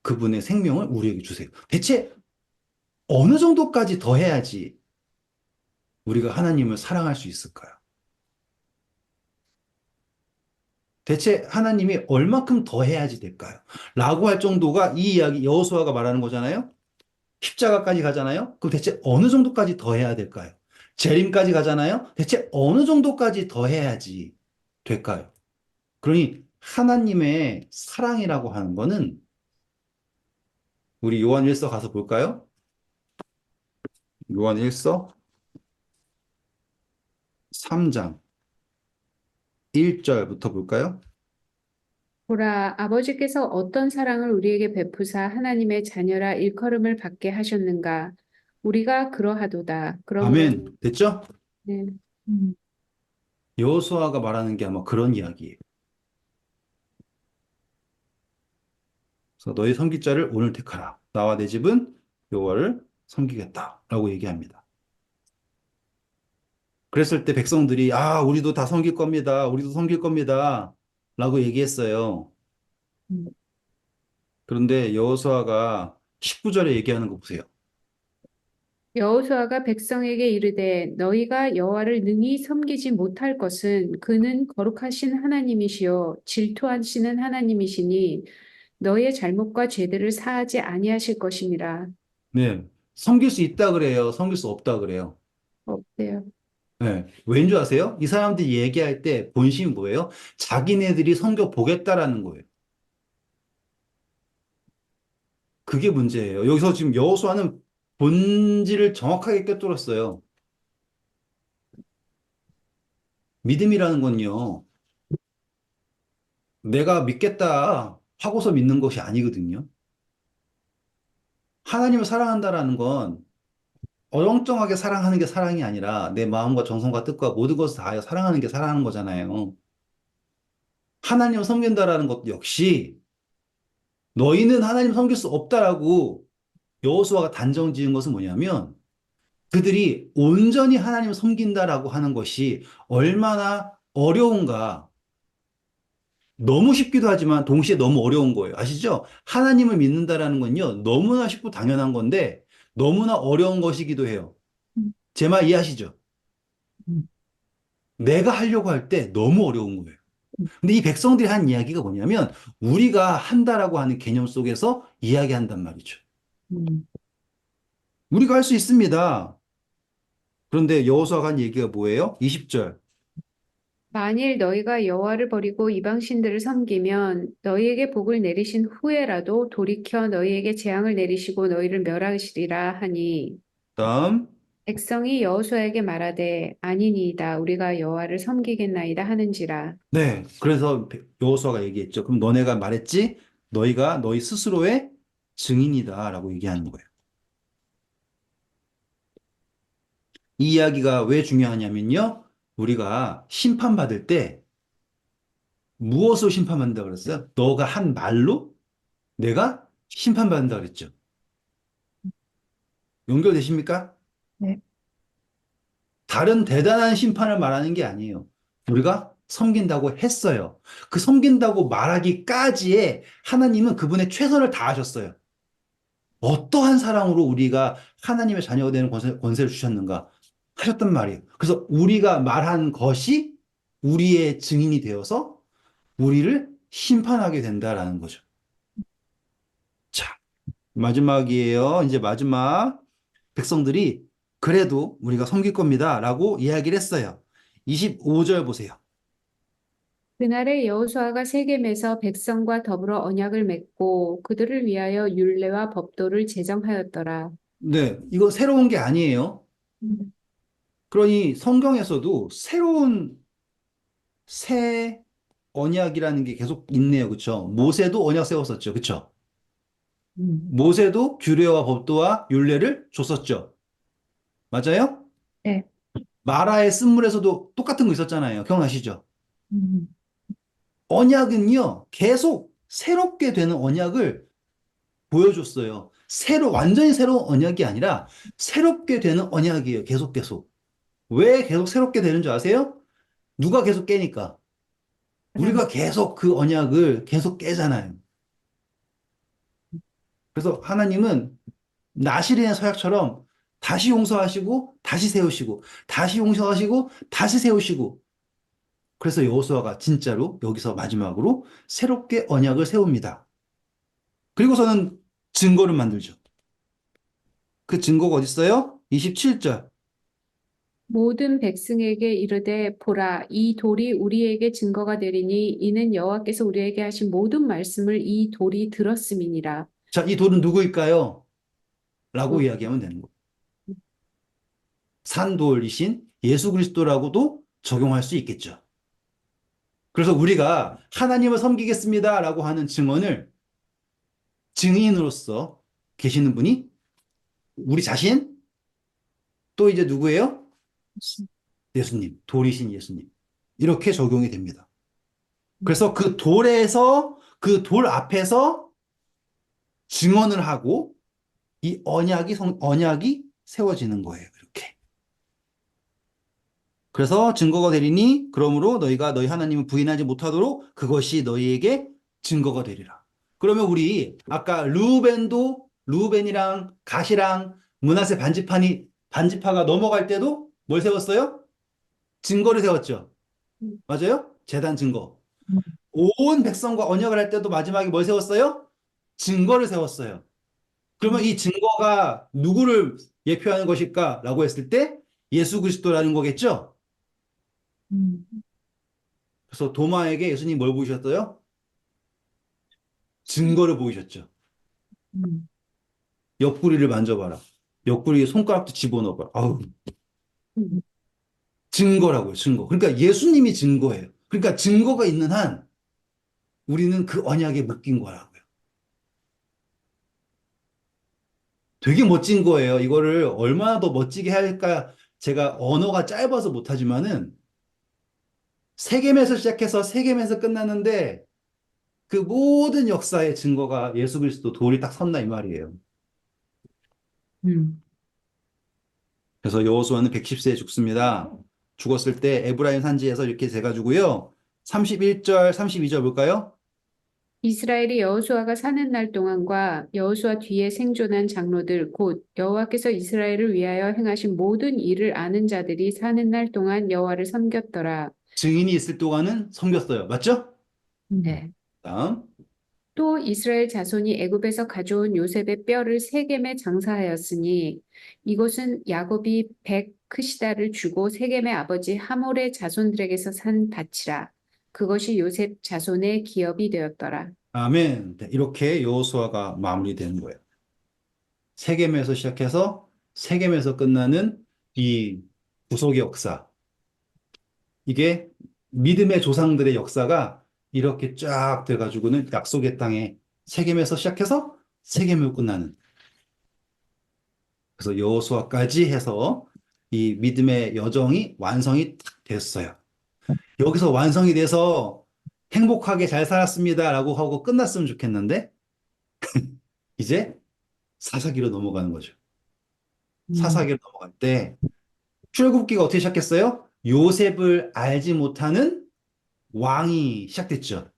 그분의 생명을 우리에게 주세요. 대체 어느 정도까지 더 해야지 우리가 하나님을 사랑할 수 있을까요? 대체 하나님이 얼마큼 더 해야지 될까요? 라고 할 정도가 이 이야기 여호수아가 말하는 거잖아요. 십자가까지 가잖아요. 그럼 대체 어느 정도까지 더 해야 될까요? 재림까지 가잖아요. 대체 어느 정도까지 더 해야지 될까요? 그러니 하나님의 사랑이라고 하는 거는 우리 요한 1서 가서 볼까요? 요한 1서 3장 1절부터 볼까요? 보라, 아버지께서 어떤 사랑을 우리에게 베푸사 하나님의 자녀라 일컬음을 받게 하셨는가? 우리가 그러하도다. 그러므로, 아멘. 됐죠? 네. 음. 여호수아가 말하는 게 아마 그런 이야기예요. 그래서 너희 섬길 자를 오늘 택하라. 나와 내 집은 여호와를 섬기겠다라고 얘기합니다. 그랬을 때 백성들이 아, 우리도 다 섬길 겁니다. 우리도 섬길 겁니다. 라고 얘기했어요. 음. 그런데 여호수아가 19절에 얘기하는 거 보세요. 여호수아가 백성에게 이르되 너희가 여호와를 능히 섬기지 못할 것은 그는 거룩하신 하나님이시요 질투하시는 하나님이시니 너희의 잘못과 죄들을 사하지 아니하실 것임이라. 네. 섬길 수 있다 그래요. 섬길 수 없다 그래요. 없대요. 네. 왠 줄 아세요? 이 사람들이 얘기할 때 본심이 뭐예요? 자기네들이 섬겨 보겠다라는 거예요. 그게 문제예요. 여기서 지금 여호수아는 본질을 정확하게 꿰뚫었어요. 믿음이라는 건요. 내가 믿겠다 하고서 믿는 것이 아니거든요. 하나님을 사랑한다라는 건 어정쩡하게 사랑하는 게 사랑이 아니라 내 마음과 정성과 뜻과 모든 것을 다하여 사랑하는 게 사랑하는 거잖아요. 하나님을 섬긴다라는 것도 역시 너희는 하나님 섬길 수 없다라고 여호수아가 단정 지은 것은 뭐냐면 그들이 온전히 하나님을 섬긴다라고 하는 것이 얼마나 어려운가. 너무 쉽기도 하지만 동시에 너무 어려운 거예요. 아시죠? 하나님을 믿는다라는 건요, 너무나 쉽고 당연한 건데 너무나 어려운 것이기도 해요. 음. 제 말 이해하시죠? 음. 내가 하려고 할 때 너무 어려운 거예요. 근데 이 백성들이 한 이야기가 뭐냐면 우리가 한다라고 하는 개념 속에서 이야기한단 말이죠. 음. 우리가 할 수 있습니다. 그런데 여호수아가 한 얘기가 뭐예요? 20절. 만일 너희가 여호와를 버리고 이방 신들을 섬기면 너희에게 복을 내리신 후에라도 돌이켜 너희에게 재앙을 내리시고 너희를 멸하시리라 하니 다음. 백성이 여호수아에게 말하되 아니니이다 우리가 여호와를 섬기겠나이다 하는지라. 네. 그래서 여호수아가 얘기했죠. 그럼 너네가 말했지? 너희가 너희 스스로의 증인이다라고 얘기하는 거예요. 이 이야기가 왜 중요하냐면요. 우리가 심판받을 때 무엇으로 심판받는다 그랬어요? 너가 한 말로 내가 심판받는다 그랬죠. 연결되십니까? 네. 다른 대단한 심판을 말하는 게 아니에요. 우리가 섬긴다고 했어요. 그 섬긴다고 말하기까지의 하나님은 그분의 최선을 다하셨어요. 어떠한 사랑으로 우리가 하나님의 자녀가 되는 권세를 주셨는가 하셨단 말이에요. 그래서 우리가 말한 것이 우리의 증인이 되어서 우리를 심판하게 된다라는 거죠. 자, 마지막이에요. 이제 마지막. 백성들이 그래도 우리가 섬길 겁니다. 라고 이야기를 했어요. 25절 보세요. 그날에 여호수아가 세겜에서 백성과 더불어 언약을 맺고 그들을 위하여 율례와 법도를 제정하였더라. 네, 이거 새로운 게 아니에요. 음. 그러니 성경에서도 새로운 새 언약이라는 게 계속 있네요. 그쵸? 모세도 언약 세웠었죠. 그쵸? 모세도 규례와 법도와 율례를 줬었죠. 맞아요? 네. 마라의 쓴물에서도 똑같은 거 있었잖아요. 기억나시죠? 음. 언약은요, 계속 새롭게 되는 언약을 보여줬어요. 완전히 새로운 언약이 아니라 새롭게 되는 언약이에요. 계속 계속. 왜 계속 새롭게 되는 줄 아세요? 누가 계속 깨니까. 우리가 계속 그 언약을 계속 깨잖아요. 그래서 하나님은 나실인의 서약처럼 다시 용서하시고 다시 세우시고 다시 용서하시고 다시 세우시고 그래서 여호수아가 진짜로 여기서 마지막으로 새롭게 언약을 세웁니다. 그리고서는 증거를 만들죠. 그 증거가 어디 있어요? 27절. 모든 백성에게 이르되 보라 이 돌이 우리에게 증거가 되리니 이는 여호와께서 우리에게 하신 모든 말씀을 이 돌이 들었음이니라. 자, 이 돌은 누구일까요? 라고 도- 이야기하면 되는 거예요. 산돌이신 예수 그리스도라고도 적용할 수 있겠죠. 그래서 우리가 하나님을 섬기겠습니다 라고 하는 증언을 증인으로서 계시는 분이 우리 자신 또 이제 누구예요? 예수님, 돌이신 예수님. 이렇게 적용이 됩니다. 그래서 그 돌 앞에서 증언을 하고 이 언약이 세워지는 거예요. 이렇게. 그래서 증거가 되리니 그러므로 너희가 너희 하나님을 부인하지 못하도록 그것이 너희에게 증거가 되리라. 그러면 우리 아까 루벤이랑 갓이랑 므낫세 반지파가 넘어갈 때도 뭘 세웠어요? 증거를 세웠죠. 맞아요? 재단 증거. 온 백성과 언약을 할 때도 마지막에 뭘 세웠어요? 증거를 세웠어요. 그러면 이 증거가 누구를 예표하는 것일까라고 했을 때 예수 그리스도라는 거겠죠? 그래서 도마에게 예수님이 뭘 보이셨어요? 증거를 보이셨죠. 옆구리를 만져봐라. 옆구리에 손가락도 집어넣어봐라. 아우, 증거라고요, 증거. 그러니까 예수님이 증거예요. 그러니까 증거가 있는 한 우리는 그 언약에 묶인 거라고요. 되게 멋진 거예요. 이거를 얼마나 더 멋지게 해야 할까? 제가 언어가 짧아서 못하지만은 세겜에서 시작해서 세겜에서 끝났는데 그 모든 역사의 증거가 예수 그리스도 돌이 딱 섰나 이 말이에요. 음. 그래서 여호수아는 110세에 죽습니다. 죽었을 때 에브라임 산지에서 이렇게 돼가지고요. 31절, 32절 볼까요? 이스라엘이 여호수아가 사는 날 동안과 여호수아 뒤에 생존한 장로들 곧 여호와께서 이스라엘을 위하여 행하신 모든 일을 아는 자들이 사는 날 동안 여호와를 섬겼더라. 증인이 있을 동안은 섬겼어요. 맞죠? 네. 다음. 또 이스라엘 자손이 애굽에서 가져온 요셉의 뼈를 세겜에 장사하였으니 이것은 야곱이 백 크시다를 주고 세겜의 아버지 하몰의 자손들에게서 산 밭이라. 그것이 요셉 자손의 기업이 되었더라. 아멘. 네, 이렇게 여호수아가 마무리되는 거예요. 세겜에서 시작해서 세겜에서 끝나는 이 구속의 역사. 이게 믿음의 조상들의 역사가 이렇게 쫙 돼가지고는 약속의 땅에 세겜에서 시작해서 세겜으로 끝나는. 그래서 여호수아까지 해서 이 믿음의 여정이 완성이 탁 됐어요. 여기서 완성이 돼서 행복하게 잘 살았습니다라고 하고 끝났으면 좋겠는데 이제 사사기로 넘어가는 거죠. 음. 사사기로 넘어갈 때 출애굽기가 어떻게 시작했어요? 요셉을 알지 못하는 왕이 시작됐죠. 음.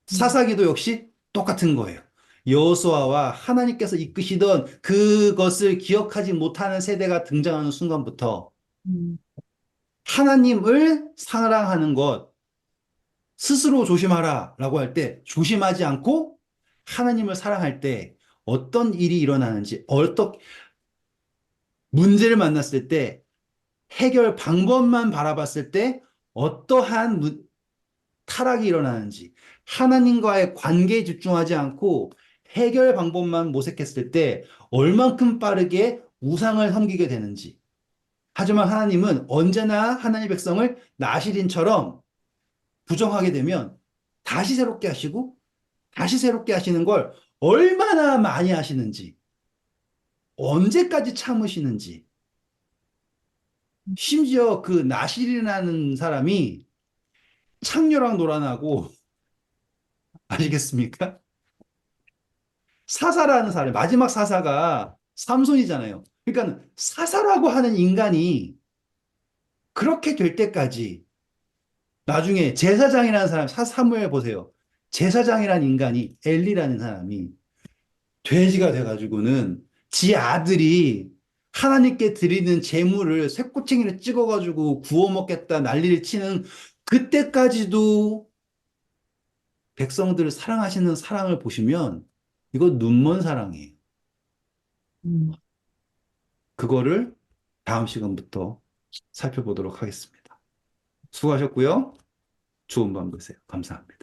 사사기도 역시 똑같은 거예요. 여호수아와 하나님께서 이끄시던 그것을 기억하지 못하는 세대가 등장하는 순간부터 음, 하나님을 사랑하는 것, 스스로 조심하라 라고 할 때 조심하지 않고 하나님을 사랑할 때 어떤 일이 일어나는지, 어떤 문제를 만났을 때 해결 방법만 바라봤을 때 어떠한 타락이 일어나는지, 하나님과의 관계에 집중하지 않고 해결 방법만 모색했을 때 얼만큼 빠르게 우상을 섬기게 되는지. 하지만 하나님은 언제나 하나님의 백성을 나시린처럼 부정하게 되면 다시 새롭게 하시고 다시 새롭게 하시는 걸 얼마나 많이 하시는지, 언제까지 참으시는지. 심지어 그 나실이라는 사람이 창녀랑 놀아나고 아시겠습니까? 사사라는 사람, 마지막 사사가 삼손이잖아요. 그러니까 사사라고 하는 인간이 그렇게 될 때까지 나중에 제사장이라는 사람, 사무엘 보세요. 제사장이라는 인간이 엘리라는 사람이 돼지가 돼가지고는 지 아들이 하나님께 드리는 제물을 쇠꼬챙이를 찍어가지고 구워 먹겠다 난리를 치는 그때까지도 백성들을 사랑하시는 사랑을 보시면 이거 눈먼 사랑이에요. 음. 그거를 다음 시간부터 살펴보도록 하겠습니다. 수고하셨고요. 좋은 밤 되세요. 감사합니다.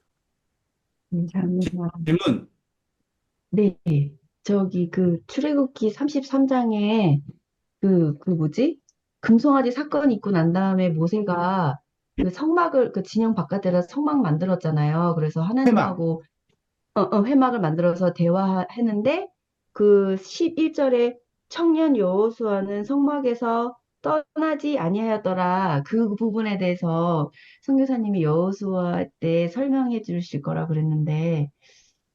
감사합니다. 질문. 네, 저기 그 출애굽기 33장에 그 뭐지? 금송아지 사건이 있고 난 다음에 모세가 그 성막을 그 진영 바깥에다 성막 만들었잖아요. 그래서 해막. 하나님하고 회막을 만들어서 대화했는데 그 11절에 청년 여호수아는 성막에서 떠나지 아니하였더라. 그 부분에 대해서 선교사님이 여호수아 때 설명해 주실 거라 그랬는데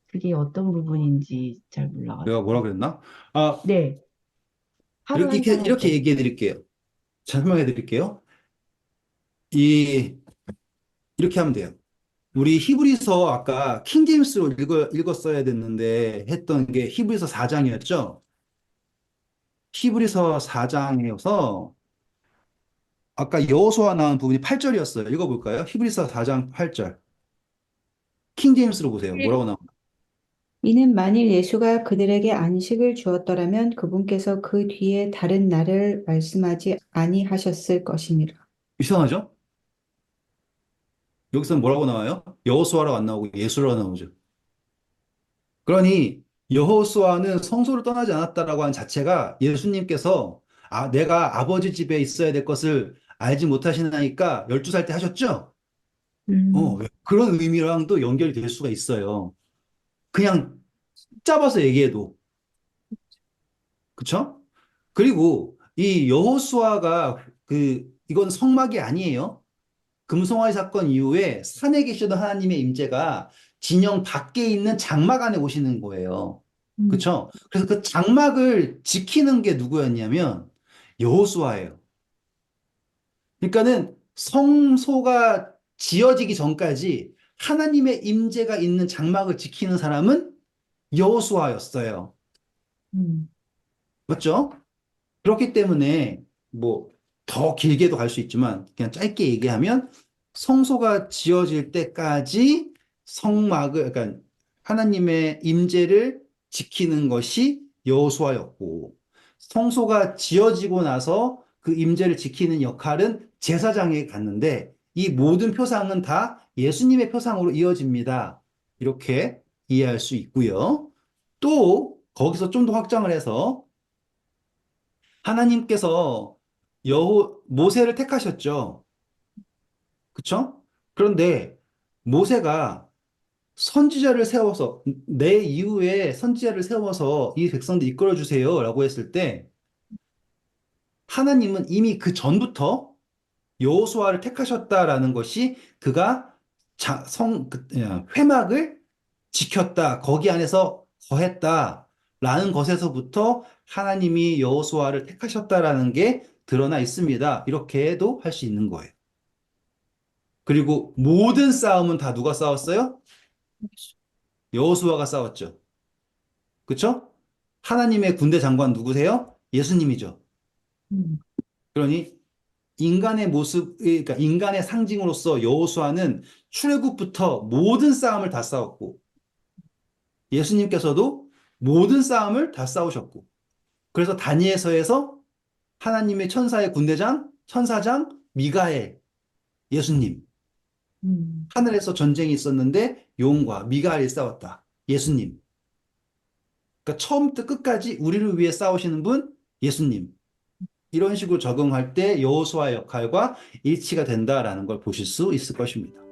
그게 어떤 부분인지 잘 내가 뭐라 몰라가지고. 그랬나? 아, 네, 하루 한 이렇게, 장 할 이렇게 때. 얘기해 드릴게요. 설명해 드릴게요. 이, 이렇게 하면 돼요. 우리 히브리서 아까 킹제임스로 읽었어야 됐는데 했던 게 히브리서 4장이었죠? 히브리서 4장에서 아까 여호수아 나온 부분이 8절이었어요. 읽어볼까요? 히브리서 4장 8절. 킹제임스로 보세요. 뭐라고 나오나? 이는 만일 예수가 그들에게 안식을 주었더라면 그분께서 그 뒤에 다른 날을 말씀하지 아니하셨을 것이니라. 이상하죠? 여기서는 뭐라고 나와요? 여호수아라고 안 나오고 예수라고 나오죠. 그러니 여호수아는 성소를 떠나지 않았다라고 하는 자체가 예수님께서 내가 아버지 집에 있어야 될 것을 알지 못하시나니까 12살 때 하셨죠? 그런 의미랑도 연결이 될 수가 있어요. 그냥 잡아서 얘기해도. 그쵸? 그리고 이 여호수아가 이건 성막이 아니에요. 금송아지 사건 이후에 산에 계시던 하나님의 임재가 진영 밖에 있는 장막 안에 오시는 거예요. 음, 그쵸? 그래서 그 장막을 지키는 게 누구였냐면 여호수아예요. 그러니까는 성소가 지어지기 전까지 하나님의 임재가 있는 장막을 지키는 사람은 여호수아였어요. 음, 맞죠? 그렇기 때문에 뭐 더 길게도 갈 수 있지만 그냥 짧게 얘기하면 성소가 지어질 때까지 성막을 그러니까 하나님의 임재를 지키는 것이 여호수아였고 성소가 지어지고 나서 그 임재를 지키는 역할은 제사장에게 갔는데 이 모든 표상은 다 예수님의 표상으로 이어집니다. 이렇게 이해할 수 있고요. 또 거기서 좀 더 확장을 해서 하나님께서 모세를 택하셨죠. 그쵸? 그런데 모세가 선지자를 세워서 내 이후에 선지자를 세워서 이 백성들 이끌어 주세요라고 했을 때 하나님은 이미 그 전부터 여호수아를 택하셨다라는 것이 그가 회막을 지켰다. 거기 안에서 거했다라는 것에서부터 하나님이 여호수아를 택하셨다라는 게 드러나 있습니다. 이렇게도 할 수 있는 거예요. 그리고 모든 싸움은 다 누가 싸웠어요? 여호수아가 싸웠죠. 그쵸? 하나님의 군대 장관 누구세요? 예수님이죠. 음, 그러니 인간의 모습, 그러니까 인간의 상징으로서 여호수아는 출애굽부터 모든 싸움을 다 싸웠고 예수님께서도 모든 싸움을 다 싸우셨고 그래서 다니엘서에서 하나님의 천사의 군대장, 천사장, 미가엘, 예수님. 음, 하늘에서 전쟁이 있었는데 용과 미가엘이 싸웠다. 예수님. 그러니까 처음부터 끝까지 우리를 위해 싸우시는 분 예수님. 이런 식으로 적용할 때 여호수아의 역할과 일치가 된다라는 걸 보실 수 있을 것입니다.